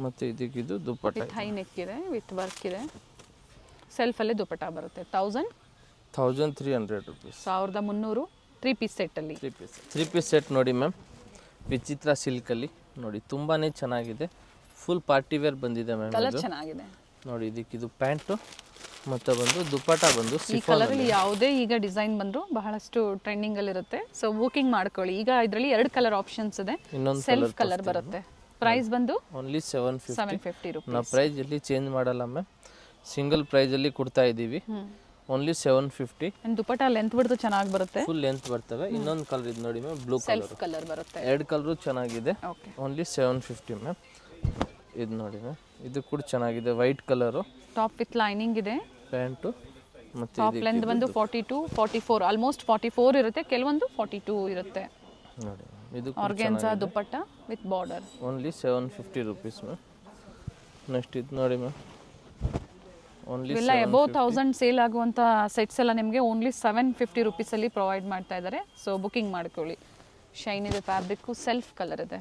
ಮತ್ತು ಇದಕ್ಕಿದು ದುಪ್ಪಟ್ಟ. ಹೈ ನೆಕ್ ಇದೆ, ವಿತ್ ವರ್ಕ್ ಇದೆ. ಸೆಲ್ಫಲ್ಲೇ ದುಪ್ಪಟ್ಟ ಬರುತ್ತೆ. 1300 ರೂಪೀಸ್. 1300 3 ಪೀಸ್ ಸೆಟ್ಟಲ್ಲಿ. 3 ಪೀಸ್ ಸೆಟ್ ನೋಡಿ ಮ್ಯಾಮ್, ವಿಚಿತ್ರ ಸಿಲ್ಕಲ್ಲಿ ನೋಡಿ. ತುಂಬಾ ಚೆನ್ನಾಗಿದೆ. ಫುಲ್ ಪಾರ್ಟಿ ವೇರ್ ಬಂದಿದೆ ಮ್ಯಾಮ್. ಕಲರ್ ಚೆನ್ನಾಗಿದೆ ನೋಡಿ. ಇದಕ್ಕಿದು ಪ್ಯಾಂಟು ಮತ್ತು ಬಂದು ದುಪ್ಪಟ್ಟ ಬಂದು ಈ ಕಲರಲ್ಲಿ ಯಾವುದೇ ಈಗ ಡಿಸೈನ್ ಬಂದರೂ ಬಹಳಷ್ಟು ಟ್ರೆಂಡಿಂಗಲ್ಲಿ ಇರುತ್ತೆ. ಸೊ ಬುಕಿಂಗ್ ಮಾಡ್ಕೊಳ್ಳಿ. ಈಗ ಇದರಲ್ಲಿ 2 ಕಲರ್ ಆಪ್ಷನ್ಸ್ ಇದೆ. ಇನ್ನೊಂದು ಸೆಲ್ಫ್ ಕಲರ್ ಬರುತ್ತೆ. ಪ್ರೈಸ್ ಬಂದು ಓನ್ಲಿ 750 ರೂಪಾಯಿ. ನಾವು ಪ್ರೈಸ್ ಎಲ್ಲಿ ಚೇಂಜ್ ಮಾಡಲ್ಲ ಮ್ಯಾಮ್, ಸಿಂಗಲ್ ಪ್ರೈಸಲ್ಲಿ ಕೊಡ್ತಾ ಇದ್ದೀವಿ. ಓನ್ಲಿ 750. ದುಪ್ಪಟ್ಟ ಲೆಂತ್ ಬಿಡ್ತು ಚೆನ್ನಾಗಿ ಬರುತ್ತೆ, ಫುಲ್ ಲೆಂತ್ ಬರ್ತವೆ. ಇನ್ನೊಂದು ಕಲರ್ ಇದು ನೋಡಿ ಮ್ಯಾಮ್, ಬ್ಲೂ ಕಲರ್ ಬರುತ್ತೆ. 2 ಕಲರು ಚೆನ್ನಾಗಿದೆ. ಓಕೆ. Only 750 ma'am. ಇದು ನೋಡಿ ಮ್ಯಾಮ್, ಇದು ಕೂಡ ಚೆನ್ನಾಗಿದೆ. White colour, top with lining ಇದೆ. ಪ್ಯಾಂಟು ಮತ್ತು ಟಾಪ್ ಲೆಂತ್ ಬಂದು 42 44 ಆಲ್ಮೋಸ್ಟ್ 44 ಇರುತ್ತೆ, ಕೆಲವೊಂದು 42 ಇರುತ್ತೆ. ನೋಡಿ ಇದು organza dupatta with border. Only 750 rupees ma'am. Next ಇದು ನೋಡಿ ಮ್ಯಾಮ್, ಓನ್ಲಿ ಇವೆಲ್ಲ ಅಬೌವ್ 1000 ಸೇಲ್ ಆಗುವಂಥ ಸೆಟ್ಸ್ ಎಲ್ಲ ನಿಮಗೆ ಓನ್ಲಿ 750 ರುಪೀಸಲ್ಲಿ ಪ್ರೊವೈಡ್ ಮಾಡ್ತಾ ಇದ್ದಾರೆ. ಸೊ ಬುಕಿಂಗ್ ಮಾಡ್ಕೊಳ್ಳಿ. ಶೈನ್ ಇದೆ, ಫ್ಯಾಬ್ರಿಕ್ಕು ಸೆಲ್ಫ್ ಕಲರ್ ಇದೆ.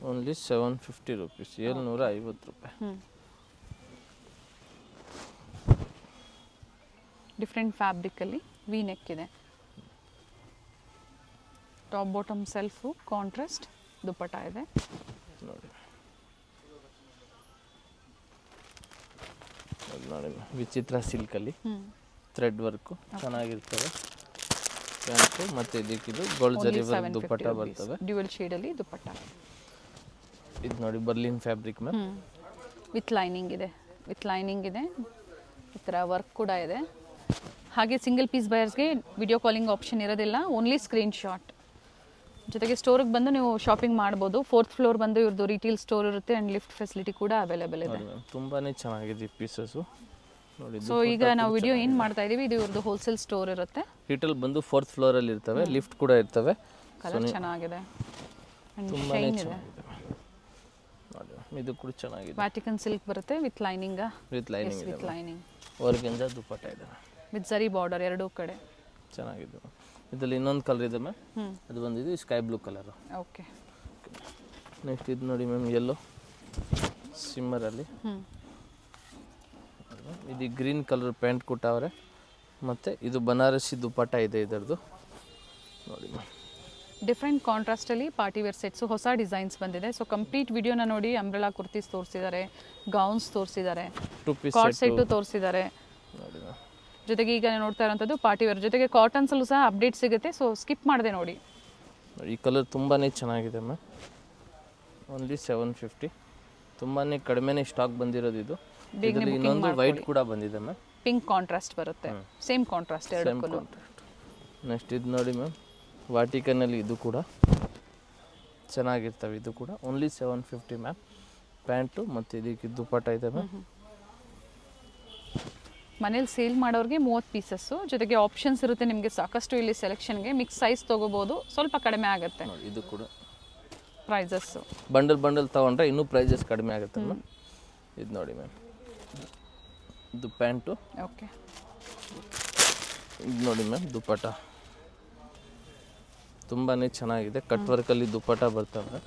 ಓನ್ಲಿ 750 ರುಪೀಸ್, 750 ರೂಪಾಯಿ. ಡಿಫ್ರೆಂಟ್ ಫ್ಯಾಬ್ರಿಕಲ್ಲಿ ವಿ ನೆಕ್ ಇದೆ. ಟಾಪ್ ಬಾಟಮ್ ಸೆಲ್ಫು, ಕಾಂಟ್ರಾಸ್ಟ್ ದುಪ್ಪಟ್ಟ ಇದೆ. ನೋಡಿ ನೋಡಿ ವಿಚಿತ್ರ ಸಿಲ್ಕಲ್ಲಿ ಥ್ರೆಡ್ ವರ್ಕು ಚೆನ್ನಾಗಿರ್ತವೆ. ಪ್ಯಾಂಟು ಮತ್ತು ಇದಕ್ಕಿದು ಗೋಲ್ಡ್ ಜರಿ ವರ್ಕ್ ದುಪ್ಪಟ್ಟ ಬರ್ತವೆ. ಡ್ಯುಯಲ್ ಶೇಡಲ್ಲಿ ದುಪ್ಪಟ್ಟ. ಇದು ನೋಡಿ Berlin fabric ma'am, with lining ಇದೆ. ಈ ಥರ ವರ್ಕ್ ಕೂಡ ಇದೆ. ಹಾಗೆ ಸಿಂಗಲ್ ಪೀಸ್ ಬಯರ್ಸ್ಗೆ ವಿಡಿಯೋ ಕಾಲಿಂಗ್ ಆಪ್ಷನ್ ಇರೋದಿಲ್ಲ, ಓನ್ಲಿ ಸ್ಕ್ರೀನ್ಶಾಟ್. ಜೊತೆಗೆ ಸ್ಟೋರಿಗೆ ಬಂದು ನೀವು ಶಾಪಿಂಗ್ ಮಾಡ್ಬೋದು. 4th ಫ್ಲೋರ್ ಬಂದು ಇವ್ರದ್ದು ರಿಟೇಲ್ ಸ್ಟೋರ್ ಇರುತ್ತೆ ಆ್ಯಂಡ್ ಲಿಫ್ಟ್ ಫೆಸಿಲಿಟಿ ಕೂಡ ಅವೈಲೇಬಲ್ ಇದೆ. ತುಂಬಾ ಚೆನ್ನಾಗಿದೆ ಪೀಸಸ್ಸು ನೋಡಿ. ಸೊ ಈಗ ನಾವು ವಿಡಿಯೋ ಏನು ಮಾಡ್ತಾ ಇದ್ದೀವಿ, ಇದು ಇವ್ರದ್ದು ಹೋಲ್ಸೇಲ್ ಸ್ಟೋರ್ ಇರುತ್ತೆ. ರಿಟೇಲ್ ಬಂದು 4th ಫ್ಲೋರಲ್ಲಿ ಇರ್ತವೆ, ಲಿಫ್ಟ್ ಕೂಡ ಇರ್ತವೆ. ಕಲರ್ ಚೆನ್ನಾಗಿದೆ, ತುಂಬಾ ಚೆನ್ನಾಗಿದೆ ನೋಡಿ. ಇದು ಕೂಡ ಚೆನ್ನಾಗಿದೆ. ವ್ಯಾಟಿಕನ್ ಸಿಲ್ಕ್ ಬರುತ್ತೆ ವಿತ್ ಲೈನಿಂಗ್. ವಿತ್ ಲೈನಿಂಗ್ ಇದೆ, ವಿತ್ ಲೈನಿಂಗ್. ಆರ್ಗೆನ್ಸಾ ದುಪ್ಪಟ್ಟ ಇದೆ ವಿತ್ ಜರಿ ಬಾರ್ಡರ್ ಎರಡೂ ಕಡೆ. ಚೆನ್ನಾಗಿದೆ. ಇದರಲ್ಲಿ ಇನ್ನೊಂದು ಕಲರ್ ಇದೆ ಮ್ಯಾಮ್, ಅದು ಬಂದಿದ್ದು sky blue colour. Okay. Next ಇದು ನೋಡಿ ಮ್ಯಾಮ್, ಯೆಲ್ಲೋ ಸಿಮ್ಮರಲ್ಲಿ. ಇದು ಗ್ರೀನ್ ಕಲರ್ ಪ್ಯಾಂಟ್ ಕೊಟ್ಟವ್ರೆ, ಮತ್ತು ಇದು ಬನಾರಸಿ ದುಪ್ಪಟ್ಟ ಇದೆ ಇದರದ್ದು ನೋಡಿ ಮ್ಯಾಮ್. ಡಿಫ್ರೆಂಟ್ ಕಾಂಟ್ರಾಸ್ಟಲ್ಲಿ ಪಾರ್ಟಿ ವೇರ್ ಸೆಟ್ಸು, ಹೊಸ ಡಿಸೈನ್ಸ್ ಬಂದಿದೆ. ಸೊ ಕಂಪ್ಲೀಟ್ ವಿಡಿಯೋನ ನೋಡಿ. ಅಂಬ್ರೆಲಾ ಕುರ್ತೀಸ್ ತೋರಿಸಿದ್ದಾರೆ, ಗೌನ್ಸ್ ತೋರಿಸಿದ್ದಾರೆ, 2 ಪೀಸ್ ಕಾರ್ಡ್ ಸೆಟ್ಟು ತೋರಿಸಿದ್ದಾರೆ. ನೋಡಿ ಮ್ಯಾಮ್. ಜೊತೆಗೆ ಈಗ ನೋಡ್ತಾ ಇರೋಂಥದ್ದು ಪಾರ್ಟಿ ವೇರ್, ಜೊತೆಗೆ ಕಾಟನ್ಸಲ್ಲೂ ಸಹ ಅಪ್ಡೇಟ್ ಸಿಗುತ್ತೆ. ಸೊ ಸ್ಕಿಪ್ ಮಾಡಿದೆ ನೋಡಿ. ಈ ಕಲರ್ ತುಂಬಾ ಚೆನ್ನಾಗಿದೆ ಮ್ಯಾಮ್. ಓನ್ಲಿ 750, ತುಂಬಾ ಕಡಿಮೆನೇ ಸ್ಟಾಕ್ ಬಂದಿರೋದು ಇದು. ಇದರಲ್ಲಿ ಇನ್ನೊಂದು ವೈಟ್ ಕೂಡ ಬಂದಿದೆ ಮ್ಯಾಮ್, ಪಿಂಕ್ ಕಾಂಟ್ರಾಸ್ಟ್ ಬರುತ್ತೆ. ಸೇಮ್ ಕಾಂಟ್ರಾಸ್ಟ್ ಎರಡಕ್ಕೂ. ನೆಕ್ಸ್ಟ್ ಇದು ನೋಡಿ ಮ್ಯಾಮ್, ವಾಟಿಕನಲ್ಲಿ ಇದು ಕೂಡ ಚೆನ್ನಾಗಿರ್ತವೆ. ಇದು ಕೂಡ ಓನ್ಲಿ 750 ಮ್ಯಾಮ್. ಪ್ಯಾಂಟು ಮತ್ತು ಇದಕ್ಕೆ ದುಪ್ಪಟ್ಟ ಇದೆ ಮ್ಯಾಮ್. ಮನೇಲಿ ಸೇಲ್ ಮಾಡೋರಿಗೆ 30 ಪೀಸಸ್ಸು, ಜೊತೆಗೆ ಆಪ್ಷನ್ಸ್ ಇರುತ್ತೆ ನಿಮಗೆ ಸಾಕಷ್ಟು. ಇಲ್ಲಿ ಸೆಲೆಕ್ಷನ್ಗೆ ಮಿಕ್ಸ್ ಸೈಜ್ ತೊಗೋಬೋದು, ಸ್ವಲ್ಪ ಕಡಿಮೆ ಆಗುತ್ತೆ ನೋಡಿ. ಇದು ಕೂಡ ಪ್ರೈಸಸ್ಸು ಬಂಡಲ್ ತೊಗೊಂಡ್ರೆ ಇನ್ನೂ ಪ್ರೈಸಸ್ ಕಡಿಮೆ ಆಗುತ್ತೆ ಮ್ಯಾಮ್. ಇದು ನೋಡಿ ಮ್ಯಾಮ್, ಇದು ಪ್ಯಾಂಟು. ಓಕೆ. ಇದು ನೋಡಿ ಮ್ಯಾಮ್, ದುಪ್ಪಟ್ಟ ತುಂಬಾ ಚೆನ್ನಾಗಿದೆ. ಕಟ್ ವರ್ಕಲ್ಲಿ ದುಪ್ಪಟ್ಟ ಬರ್ತವೆ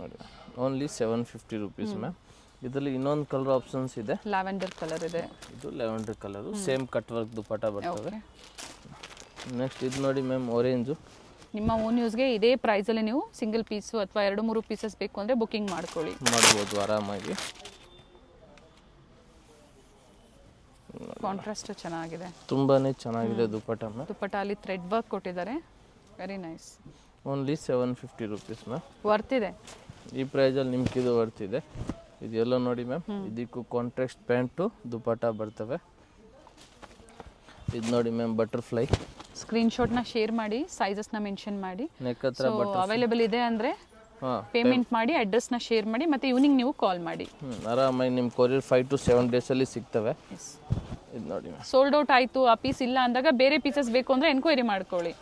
ನೋಡಿ. Only 750 rupees ma'am. ಇದರಲ್ಲಿ ಇನ್ನೊಂದು ಕಲರ್ ಆಪ್ಷನ್ಸ್ ಇದೆ, ಲ್ಯಾವೆಂಡರ್ ಕಲರ್ ಇದೆ. ಇದು lavender colour, same cut work dupatta ಬರ್ತವೆ. ನೆಕ್ಸ್ಟ್ ಇದು ನೋಡಿ ಮ್ಯಾಮ್, ಆರೆಂಜು. ನಿಮ್ಮ ಓನ್ ಯೂಸ್ಗೆ ಇದೇ ಪ್ರೈಸಲ್ಲಿ ನೀವು ಸಿಂಗಲ್ ಪೀಸು ಅಥವಾ 2-3 ಪೀಸಸ್ ಬೇಕು ಅಂದರೆ ಬುಕಿಂಗ್ ಮಾಡ್ಬೋದು ಆರಾಮಾಗಿ. ಕಾಂಟ್ರಾಸ್ಟ್ ಚೆನ್ನಾಗಿದೆ, ತುಂಬಾ ಚೆನ್ನಾಗಿದೆ ದುಪ್ಪಟ್ಟ ಮ್ಯಾಮ್. ದುಪ್ಪಟ್ಟ ಅಲ್ಲಿ ಥ್ರೆಡ್ ವರ್ಕ್ ಕೊಟ್ಟಿದ್ದಾರೆ, very nice. Only 750 rupees ma'am. Worth ಇದೆ ಈ ಪ್ರೈಸಲ್ಲಿ ನಿಮ್ಗೆ ಇದು ವರ್ತ್ ಇದೆ. ಇದೆಲ್ಲ ನೋಡಿ ಮ್ಯಾಮ್, ಇದಕ್ಕೂ ಕಾಂಟ್ರಾಸ್ಟ್ ಪ್ಯಾಂಟು ದುಪ್ಪಟ್ಟ ಬರ್ತವೆ. ಇದು ನೋಡಿ ಮ್ಯಾಮ್, ಬಟರ್ಫ್ಲೈ. ಸ್ಕ್ರೀನ್ಶಾಟ್ನ ಶೇರ್ ಮಾಡಿ, ಸೈಜಸ್ನ ಮೆನ್ಷನ್ ಮಾಡಿ. ನೆಕ್ ಹತ್ರ ಅವೈಲೇಬಲ್ ಇದೆ ಅಂದರೆ ಪೇಮೆಂಟ್ ಮಾಡಿ, ಅಡ್ರೆಸ್ನ ಶೇರ್ ಮಾಡಿ, ಮತ್ತು ಈವ್ನಿಂಗ್ ನೀವು ಕಾಲ್ ಮಾಡಿ. ಆರಾಮಾಗಿ ನಿಮ್ಮ ಕೊರಿಯರ್ 5 to 7 ಡೇಸಲ್ಲಿ ಸಿಗ್ತವೆ. ಇದು ನೋಡಿ ಮ್ಯಾಮ್, ಸೋಲ್ಡ್ ಔಟ್ ಆಯಿತು ಆ ಪೀಸ್ ಇಲ್ಲ ಅಂದಾಗ ಬೇರೆ ಪೀಸಸ್ ಬೇಕು ಅಂದರೆ ಎನ್ಕ್ವೈರಿ ಮಾಡ್ಕೊಳ್ಳಿ.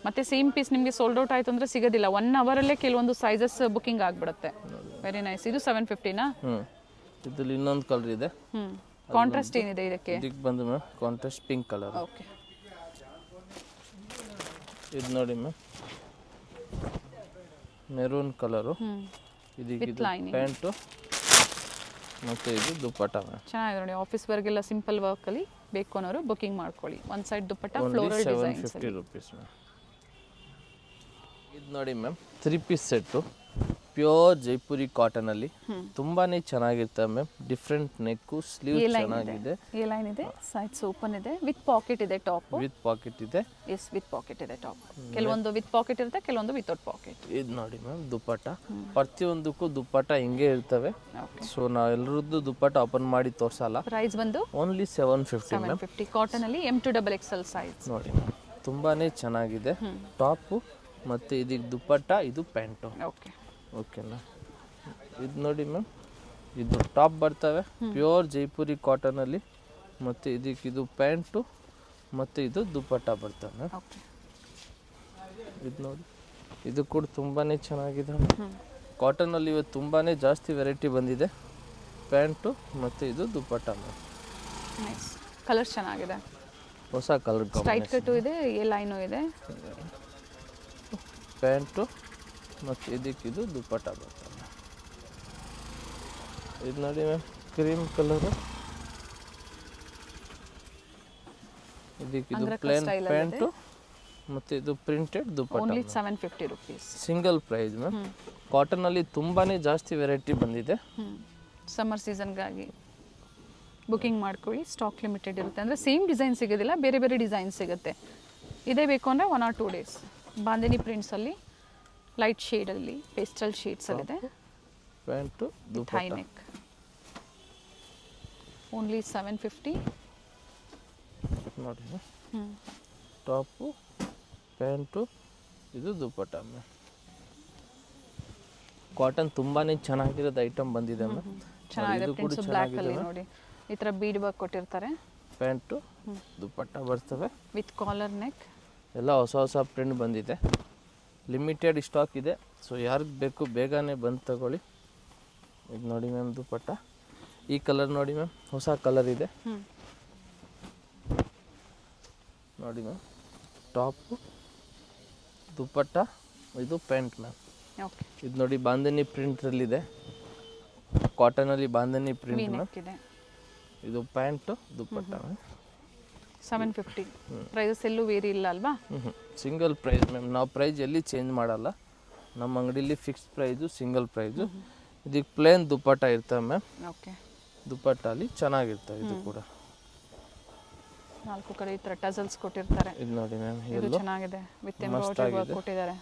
ಮತ್ತು ಸೇಮ್ ಪೀಸ್ ನಿಮಗೆ ಸೋಲ್ಡ್ ಔಟ್ ಆಯಿತು ಅಂದರೆ ಸಿಗೋದಿಲ್ಲ. 1 ಅವರಲ್ಲೇ ಕೆಲವೊಂದು ಸೈಜಸ್ ಬುಕಿಂಗ್ ಆಗಿಬಿಡುತ್ತೆ. Very nice. ಇದು 750ನಾ? ಇದರಲ್ಲಿ ಇನ್ನೊಂದು ಕಲರ್ ಇದೆ. ಕಾಂಟ್ರಾಸ್ಟ್ ಏನಿದೆ ಇದಕ್ಕೆ? ಇದಕ್ಕೆ ಬಂದು ma'am contrast pink colour. Okay. ಇದು ನೋಡಿ ಮ್ಯಾಮ್, ಮೆರೂನ್ ಕಲರು. ಇದಕ್ಕೆ ಪ್ಯಾಂಟು ಮತ್ತು ಇದು ದುಪ್ಪಟ್ಟ ಮ್ಯಾಮ್. ಚೆನ್ನಾಗಿದೆ ನೋಡಿ. ಆಫೀಸ್ ವರ್ಗೆಲ್ಲ ಸಿಂಪಲ್ ವರ್ಕಲ್ಲಿ ಬೇಕು ಅನ್ನೋರು ಬುಕಿಂಗ್ ಮಾಡ್ಕೊಳ್ಳಿ. ಒಂದು side dupatta, floral design. 750 rupees ma'am. ಇದು ನೋಡಿ ma'am, 3 piece set, pure Jaipuri ಕಾಟನಲ್ಲಿ ತುಂಬಾ ಚೆನ್ನಾಗಿರ್ತವೆ ಮ್ಯಾಮ್. ಡಿಫ್ರೆಂಟ್ ನೆಕ್ಕು, ಸ್ಲೀವ್ ಚೆನ್ನಾಗಿದೆ. ಎ ಲೈನ್ ಇದೆ, ಸೈಡ್ಸ್ ಓಪನ್ ಇದೆ, ವಿತ್ ಪಾಕೆಟ್ ಇದೆ ಟಾಪ್. ವಿತ್ ಪಾಕೆಟ್ ಇದೆ. ಎಸ್, ವಿತ್ ಪಾಕೆಟ್ ಇದೆ ಟಾಪ್. ಕೆಲವೊಂದು ವಿತ್ ಪಾಕೆಟ್ ಇರುತ್ತೆ, ಕೆಲವೊಂದು ವಿತೌಟ್ ಪಾಕೆಟ್. ಇದು ನೋಡಿ ಮ್ಯಾಮ್, ದುಪ್ಪಟ್ಟ ಪ್ರತಿಯೊಂದಕ್ಕೂ ದುಪ್ಪಟ್ಟ ಹಿಂಗೆ ಇರ್ತವೆ. ಸೊ ನಾವೆಲ್ಲರದ್ದು ದುಪ್ಪಟ್ಟ ಓಪನ್ ಮಾಡಿ ತೋರಿಸಲ್ಲ. ಪ್ರೈಸ್ ಬಂದು only 750 ma'am. 750 ಕಾಟನಲ್ಲಿ M to XXL size. ನೋಡಿ ಮ್ಯಾಮ್, ತುಂಬಾ ಚೆನ್ನಾಗಿದೆ. ಟಾಪು ಮತ್ತು ಇದಕ್ಕೆ ದುಪ್ಪಟ್ಟ, ಇದು ಪ್ಯಾಂಟು. ಓಕೆ. ಓಕೆನಾ? ಇದು ನೋಡಿ ಮ್ಯಾಮ್, ಇದು ಟಾಪ್ ಬರ್ತವೆ ಪ್ಯೂರ್ ಜೈಪುರಿ ಕಾಟನ್ ಅಲ್ಲಿ, ಮತ್ತೆ ಇದಕ್ಕೆ ಇದು ಪ್ಯಾಂಟು ಮತ್ತೆ ಇದು ದುಪ್ಪಟ್ಟ ಬರ್ತವೆ. ಓಕೆ, ಇದು ನೋಡಿ, ಇದು ಕೂಡ ತುಂಬಾನೇ ಚೆನ್ನಾಗಿದೆ. ಕಾಟನ್ ಅಲ್ಲಿ ಇವತ್ತು ತುಂಬಾನೇ ಜಾಸ್ತಿ ವೆರೈಟಿ ಬಂದಿದೆ. ಪ್ಯಾಂಟು ಮತ್ತೆ ಇದು ದುಪ್ಪಟ್ಟ. ನೈಸ್, ಕಲರ್ ಚೆನ್ನಾಗಿದೆ. ಹೊಸ ಕಲರ್ ಸ್ಟ್ರೈಟ್ ಕಟ್ಟು ಇದೆ, ಎ ಲೈನು ಇದೆ. ಪ್ಯಾಂಟು ಮತ್ತು ಇದಕ್ಕೆ ಇದು ದುಪ್ಪಟ್ಟ ಬರ್ತದೆ. ಇದು ನೋಡಿ ಮ್ಯಾಮ್, ಕ್ರೀಮ್ ಕಲರು. ಇದಕ್ಕೆ ಇದು ಪ್ಲೇನ್ ಪ್ಯಾಂಟು ಮತ್ತು ಇದು printed dupatta. Only 750 rupees. Single price ma'am. ಕಾಟನಲ್ಲಿ ತುಂಬಾನೇ ಜಾಸ್ತಿ ವೆರೈಟಿ ಬಂದಿದೆ. ಸಮ್ಮರ್ ಸೀಸನ್ಗಾಗಿ ಬುಕಿಂಗ್ ಮಾಡ್ಕೊಳ್ಳಿ, ಸ್ಟಾಕ್ ಲಿಮಿಟೆಡ್ ಇರುತ್ತೆ. ಅಂದರೆ ಸೇಮ್ ಡಿಸೈನ್ ಸಿಗೋದಿಲ್ಲ, ಬೇರೆ ಬೇರೆ ಡಿಸೈನ್ ಸಿಗುತ್ತೆ. ಇದೇ ಬೇಕು ಅಂದರೆ 1 or 2 days. ಬಾಂದಿನಿ ಪ್ರಿಂಟ್ಸಲ್ಲಿ ಲೈಟ್ ಶೇಡಲ್ಲಿ ಪೇಸ್ಟಲ್ ಶೇಡ್ಸಲ್ಲಿದೆ. Pant high neck, only 750. ನೋಡಿ ಟಾಪು ಪ್ಯಾಂಟು ಇದು ದುಪ್ಪಟ್ಟ ಮ್ಯಾಮ್. ಕಾಟನ್ ತುಂಬಾನೇ ಚೆನ್ನಾಗಿರೋದು ಐಟಮ್ ಬಂದಿದೆ ಮ್ಯಾಮ್. ಚೆನ್ನಾಗಿದೆ, ಪ್ರಿಂಟ್ಸ್ ಬ್ಲ್ಯಾಕ್ ಅಲ್ಲಿ ನೋಡಿ ಈ ಥರ ಬೀಡ್ ವರ್ಕ್ ಕೊಟ್ಟಿರ್ತಾರೆ. ಪ್ಯಾಂಟು ದುಪ್ಪಟ್ಟ ಬರ್ತವೆ ವಿತ್ ಕಾಲರ್ ನೆಕ್. ಎಲ್ಲ ಹೊಸ ಹೊಸ ಪ್ರಿಂಟ್ ಬಂದಿದೆ, ಲಿಮಿಟೆಡ್ ಸ್ಟಾಕ್ ಇದೆ. ಸೊ ಯಾರಿಗೆ ಬೇಕು ಬೇಗನೆ ಬಂದು ತಗೊಳ್ಳಿ. ಇದು ನೋಡಿ ಮ್ಯಾಮ್ ದುಪ್ಪಟ್ಟ. ಈ ಕಲರ್ ನೋಡಿ ಮ್ಯಾಮ್, ಹೊಸ ಕಲರ್ ಇದೆ ನೋಡಿ ಮ್ಯಾಮ್. ಟಾಪು ದುಪ್ಪಟ್ಟ ಇದು ಪ್ಯಾಂಟ್ ಮ್ಯಾಮ್. ಓಕೆ, ಇದು ನೋಡಿ ಬಾಂಧನಿ ಪ್ರಿಂಟಲ್ಲಿದೆ, ಕಾಟನಲ್ಲಿ ಬಾಂಧನಿ ಪ್ರಿಂಟ್ ಮ್ಯಾಮ್. ಇದು ಪ್ಯಾಂಟು ದುಪ್ಪಟ್ಟ 750. ಪ್ರೈಸಸ್ ಎಲ್ಲೂ ವೇರಿ ಇಲ್ಲ ಅಲ್ವಾ? Single price ma'am. ನಾವು ಪ್ರೈಸ್ ಎಲ್ಲಿ ಚೇಂಜ್ ಮಾಡಲ್ಲ, ನಮ್ಮ ಅಂಗಡಿಲಿ ಫಿಕ್ಸ್ ಪ್ರೈಸು, ಸಿಂಗಲ್ ಪ್ರೈಸು. ಇದಕ್ಕೆ ಪ್ಲೇನ್ ದುಪ್ಪಟ್ಟ ಇರ್ತವೆ ಮ್ಯಾಮ್. ಓಕೆ, ದುಪ್ಪಟ್ಟ ಅಲ್ಲಿ ಚೆನ್ನಾಗಿರ್ತವೆ. ಇದು ಕೂಡ 4 ಕಡೆ ಈ ಥರ ಟಸಲ್ಸ್ ಕೊಟ್ಟಿರ್ತಾರೆ. ಇದು ನೋಡಿ ಮ್ಯಾಮ್, ಇದು ಚೆನ್ನಾಗಿದೆ, ವಿತ್ ಎಂಬ್ರಾಯ್ಡ್ರಿ ವರ್ಕ್ ಕೊಟ್ಟಿದ್ದಾರೆ.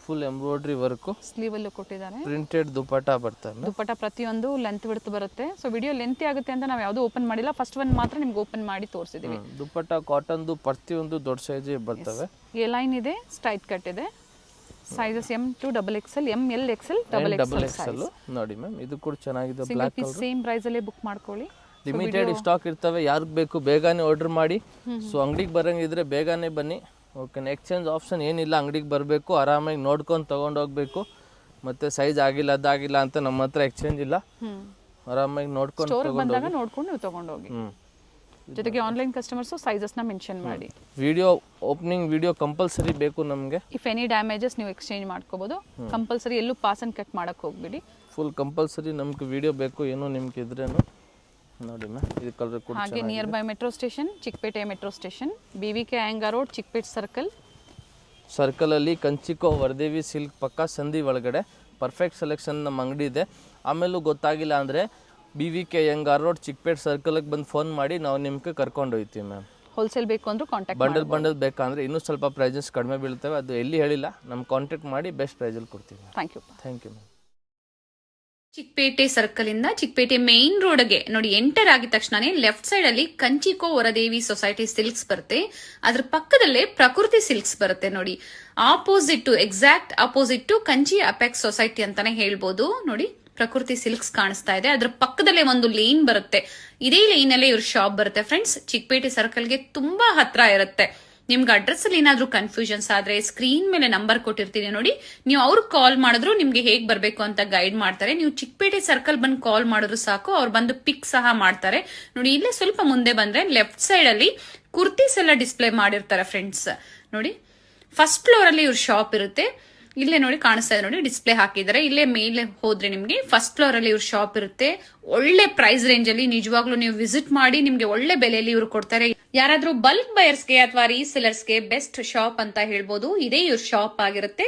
ಫುಲ್ ಎಂಬ್ರಾಯ್ಡ್ರಿ ವರ್ಕು, ಸ್ಲೀವ್ ಅಲ್ಲೂ ಕೊಟ್ಟಿದ್ದಾರೆ. ಪ್ರಿಂಟೆಡ್ ದುಪ್ಪಟ್ಟ ಬರ್ತವೆ. ದುಪ್ಪಟ್ಟ ಪ್ರತಿಯೊಂದು ಲೆಂತ್ ವಿಡ್ತ್ ಬರುತ್ತೆ. ಸೊ ವಿಡಿಯೋ ಲೆಂತಿ ಆಗುತ್ತೆ ಅಂತ ನಾವು ಯಾವುದು ಓಪನ್ ಮಾಡಿಲ್ಲ, ಫಸ್ಟ್ ಒನ್ ಮಾತ್ರ ನಿಮ್ಗೆ ಓಪನ್ ಮಾಡಿ ತೋರಿಸಿದೀವಿ. ದುಪ್ಪಟ್ಟ ಕಾಟನ್ದು ಪ್ರತಿಯೊಂದು ದೊಡ್ಡ ಸೈಜ್ ಬರ್ತವೆ. ಎ ಲೈನ್ ಇದೆ, ಸ್ಟ್ರೈಟ್ ಕಟ್ ಇದೆ. Sizes M to XXL, M L XL, XXL ನೋಡಿ ಮ್ಯಾಮ್. ಇದು ಕೂಡ ಚೆನ್ನಾಗಿದೆ, ಬ್ಲಾಕ್ ಕಲರ್. ಸೇಮ್ ಪ್ರೈಸ್ ಅಲ್ಲೇ ಬುಕ್ ಮಾಡ್ಕೊಳ್ಳಿ. ಲಿಮಿಟೆಡ್ ಸ್ಟಾಕ್ ಇರ್ತವೆ, ಯಾರಿಗೆ ಬೇಕು ಬೇಗನೆ ಆರ್ಡರ್ ಮಾಡಿ. ಸೊ ಅಂಗಡಿಗೆ ಬರಂಗಿದ್ರೆ ಬೇಗನೆ ಬನ್ನಿ. ಓಕೆ, ಎಕ್ಸ್ಚೇಂಜ್ ಆಪ್ಷನ್ ಏನಿಲ್ಲ, ಅಂಗಡಿಗೆ ಬರಬೇಕು, ಆರಾಮಾಗಿ ನೋಡ್ಕೊಂಡು ತೊಗೊಂಡೋಗ್ಬೇಕು. ಮತ್ತೆ ಸೈಜ್ ಆಗಿಲ್ಲ ಅದಾಗಿಲ್ಲ ಅಂತ ನಮ್ಮ ಹತ್ರ ಎಕ್ಸ್ಚೇಂಜ್ ಇಲ್ಲ, ಆರಾಮಾಗಿ ನೋಡ್ಕೊಂಡು ನೀವು ತೊಗೊಂಡೋಗಿ. ಜೊತೆಗೆ ಆನ್ಲೈನ್ ಕಸ್ಟಮರ್ಸು ಸೈಜಸ್ನ ಮೆನ್ಷನ್ ಮಾಡಿ. ವಿಡಿಯೋ ಓಪನಿಂಗ್ ವಿಡಿಯೋ ಕಂಪಲ್ಸರಿ ಬೇಕು ನಮಗೆ. ಇಫ್ ಎನಿ ಡ್ಯಾಮೇಜಸ್ ನೀವು ಎಕ್ಸ್ಚೇಂಜ್ ಮಾಡ್ಕೋಬೋದು. ಕಂಪಲ್ಸರಿ ಎಲ್ಲೂ ಪಾಸ್ ಅಂಡ್ ಕಟ್ ಮಾಡಕ್ಕೆ ಹೋಗ್ಬಿಡಿ. ಫುಲ್ ಕಂಪಲ್ಸರಿ ನಮ್ಗೆ ವಿಡಿಯೋ ಬೇಕು, ಏನೋ ನಿಮ್ಗೆ ಇದ್ರೇನು ನೋಡಿ ಮ್ಯಾಮ್. ಇದು ಕಲರ್ ಕೂಡ ಹಾಗೆ near by metro station, Chickpet metro station, BVK Iyengar road, ಚಿಕ್ಕಪೇಟೆ ಸರ್ಕಲಲ್ಲಿ ಕಂಚಿಕೋ ವರದೇವಿ ಸಿಲ್ಕ್ ಪಕ್ಕ ಸಂಧಿ ಒಳಗಡೆ ಪರ್ಫೆಕ್ಟ್ ಸೆಲೆಕ್ಷನ್ ನಮ್ಮ ಅಂಗಡಿ ಇದೆ. ಆಮೇಲೂ ಗೊತ್ತಾಗಿಲ್ಲ ಅಂದರೆ BVK ಅಯ್ಯಂಗಾರ್ ರೋಡ್, ಚಿಕ್ಕಪೇಟೆ ಸರ್ಕಲ್ಗೆ ಬಂದು ಫೋನ್ ಮಾಡಿ ನಾವು ನಿಮ್ಗೆ ಕರ್ಕೊಂಡು ಹೋಗ್ತೀವಿ ಮ್ಯಾಮ್. ಹೋಲ್ಸೇಲ್ ಬೇಕು ಅಂದ್ರೂ ಕಾಂಟ್ಯಾಕ್ಟ್ ಬಂಡಲ್ ಬೇಕಂದ್ರೆ ಇನ್ನೂ ಸ್ವಲ್ಪ ಪ್ರೈಸಸ್ ಕಡಿಮೆ ಬೀಳ್ತವೆ, ಅದು ಎಲ್ಲಿ ಹೇಳಿಲ್ಲ, ನಮ್ಮ ಕಾಂಟ್ಯಾಕ್ಟ್ ಮಾಡಿ ಬೆಸ್ಟ್ ಪ್ರೈಸಲ್ಲಿ ಕೊಡ್ತೀವಿ. Thank you ma'am. Chickpet circle ಇಂದ ಚಿಕ್ಕಪೇಟೆ ಮೇನ್ ರೋಡ್ಗೆ ನೋಡಿ ಎಂಟರ್ ಆಗಿದ ತಕ್ಷಣನೇ ಲೆಫ್ಟ್ ಸೈಡ್ ಅಲ್ಲಿ ಕಂಚಿಕೋ ವರದೇವಿ ಸೊಸೈಟಿ ಸಿಲ್ಕ್ಸ್ ಬರುತ್ತೆ. ಅದ್ರ ಪಕ್ಕದಲ್ಲೇ ಪ್ರಕೃತಿ ಸಿಲ್ಕ್ಸ್ ಬರುತ್ತೆ ನೋಡಿ. Exact opposite Kanchi apex society ಅಂತಾನೆ ಹೇಳ್ಬೋದು. ನೋಡಿ ಪ್ರಕೃತಿ ಸಿಲ್ಕ್ಸ್ ಕಾಣಿಸ್ತಾ ಇದೆ, ಅದ್ರ ಪಕ್ಕದಲ್ಲೇ ಒಂದು ಲೇನ್ ಬರುತ್ತೆ. ಇದೇ ಲೇನ್ ಅಲ್ಲೇ ಇವ್ರ ಶಾಪ್ ಬರುತ್ತೆ ಫ್ರೆಂಡ್ಸ್. ಚಿಕ್ಕಪೇಟೆ ಸರ್ಕಲ್ಗೆ ತುಂಬಾ ಹತ್ರ ಇರುತ್ತೆ. ನಿಮ್ಗೆ ಅಡ್ರೆಸ್ ಅಲ್ಲಿ ಏನಾದ್ರೂ ಕನ್ಫ್ಯೂಷನ್ಸ್ ಆದ್ರೆ ಸ್ಕ್ರೀನ್ ಮೇಲೆ ನಂಬರ್ ಕೊಟ್ಟಿರ್ತೀನಿ ನೋಡಿ, ನೀವು ಅವ್ರಿಗೆ ಕಾಲ್ ಮಾಡಿದ್ರು ನಿಮ್ಗೆ ಹೇಗ್ ಬರ್ಬೇಕು ಅಂತ ಗೈಡ್ ಮಾಡ್ತಾರೆ. ನೀವು ಚಿಕ್ಕಪೇಟೆ ಸರ್ಕಲ್ ಬಂದು ಕಾಲ್ ಮಾಡಿದ್ರು ಸಾಕು, ಅವ್ರು ಬಂದು ಪಿಕ್ ಸಹ ಮಾಡ್ತಾರೆ. ನೋಡಿ ಇಲ್ಲೇ ಸ್ವಲ್ಪ ಮುಂದೆ ಬಂದ್ರೆ ಲೆಫ್ಟ್ ಸೈಡ್ ಅಲ್ಲಿ ಕುರ್ತೀಸ್ ಎಲ್ಲ ಡಿಸ್ಪ್ಲೇ ಮಾಡಿರ್ತಾರೆ ಫ್ರೆಂಡ್ಸ್. ನೋಡಿ ಫಸ್ಟ್ ಫ್ಲೋರ್ ಅಲ್ಲಿ ಇವ್ರ ಶಾಪ್ ಇರುತ್ತೆ. ಇಲ್ಲೇ ನೋಡಿ ಕಾಣಿಸ್ತಾ ಇದೆ, ನೋಡಿ ಡಿಸ್ಪ್ಲೇ ಹಾಕಿದ್ದಾರೆ. ಇಲ್ಲೇ ಮೇಲೆ ಹೋದ್ರೆ ನಿಮ್ಗೆ ಫಸ್ಟ್ ಫ್ಲೋರ್ ಅಲ್ಲಿ ಇವ್ರ ಶಾಪ್ ಇರುತ್ತೆ. ಒಳ್ಳೆ ಪ್ರೈಸ್ ರೇಂಜ್ ಅಲ್ಲಿ ನಿಜವಾಗ್ಲೂ ನೀವು ವಿಸಿಟ್ ಮಾಡಿ, ನಿಮ್ಗೆ ಒಳ್ಳೆ ಬೆಲೆಯಲ್ಲಿ ಇವ್ರು ಕೊಡ್ತಾರೆ. ಯಾರಾದ್ರೂ ಬಲ್ಕ್ ಬಯರ್ಸ್ಗೆ ಅಥವಾ ರೀಸೆಲರ್ಸ್ಗೆ ಬೆಸ್ಟ್ ಶಾಪ್ ಅಂತ ಹೇಳ್ಬೋದು. ಇದೇ ಇವ್ರ ಶಾಪ್ ಆಗಿರುತ್ತೆ.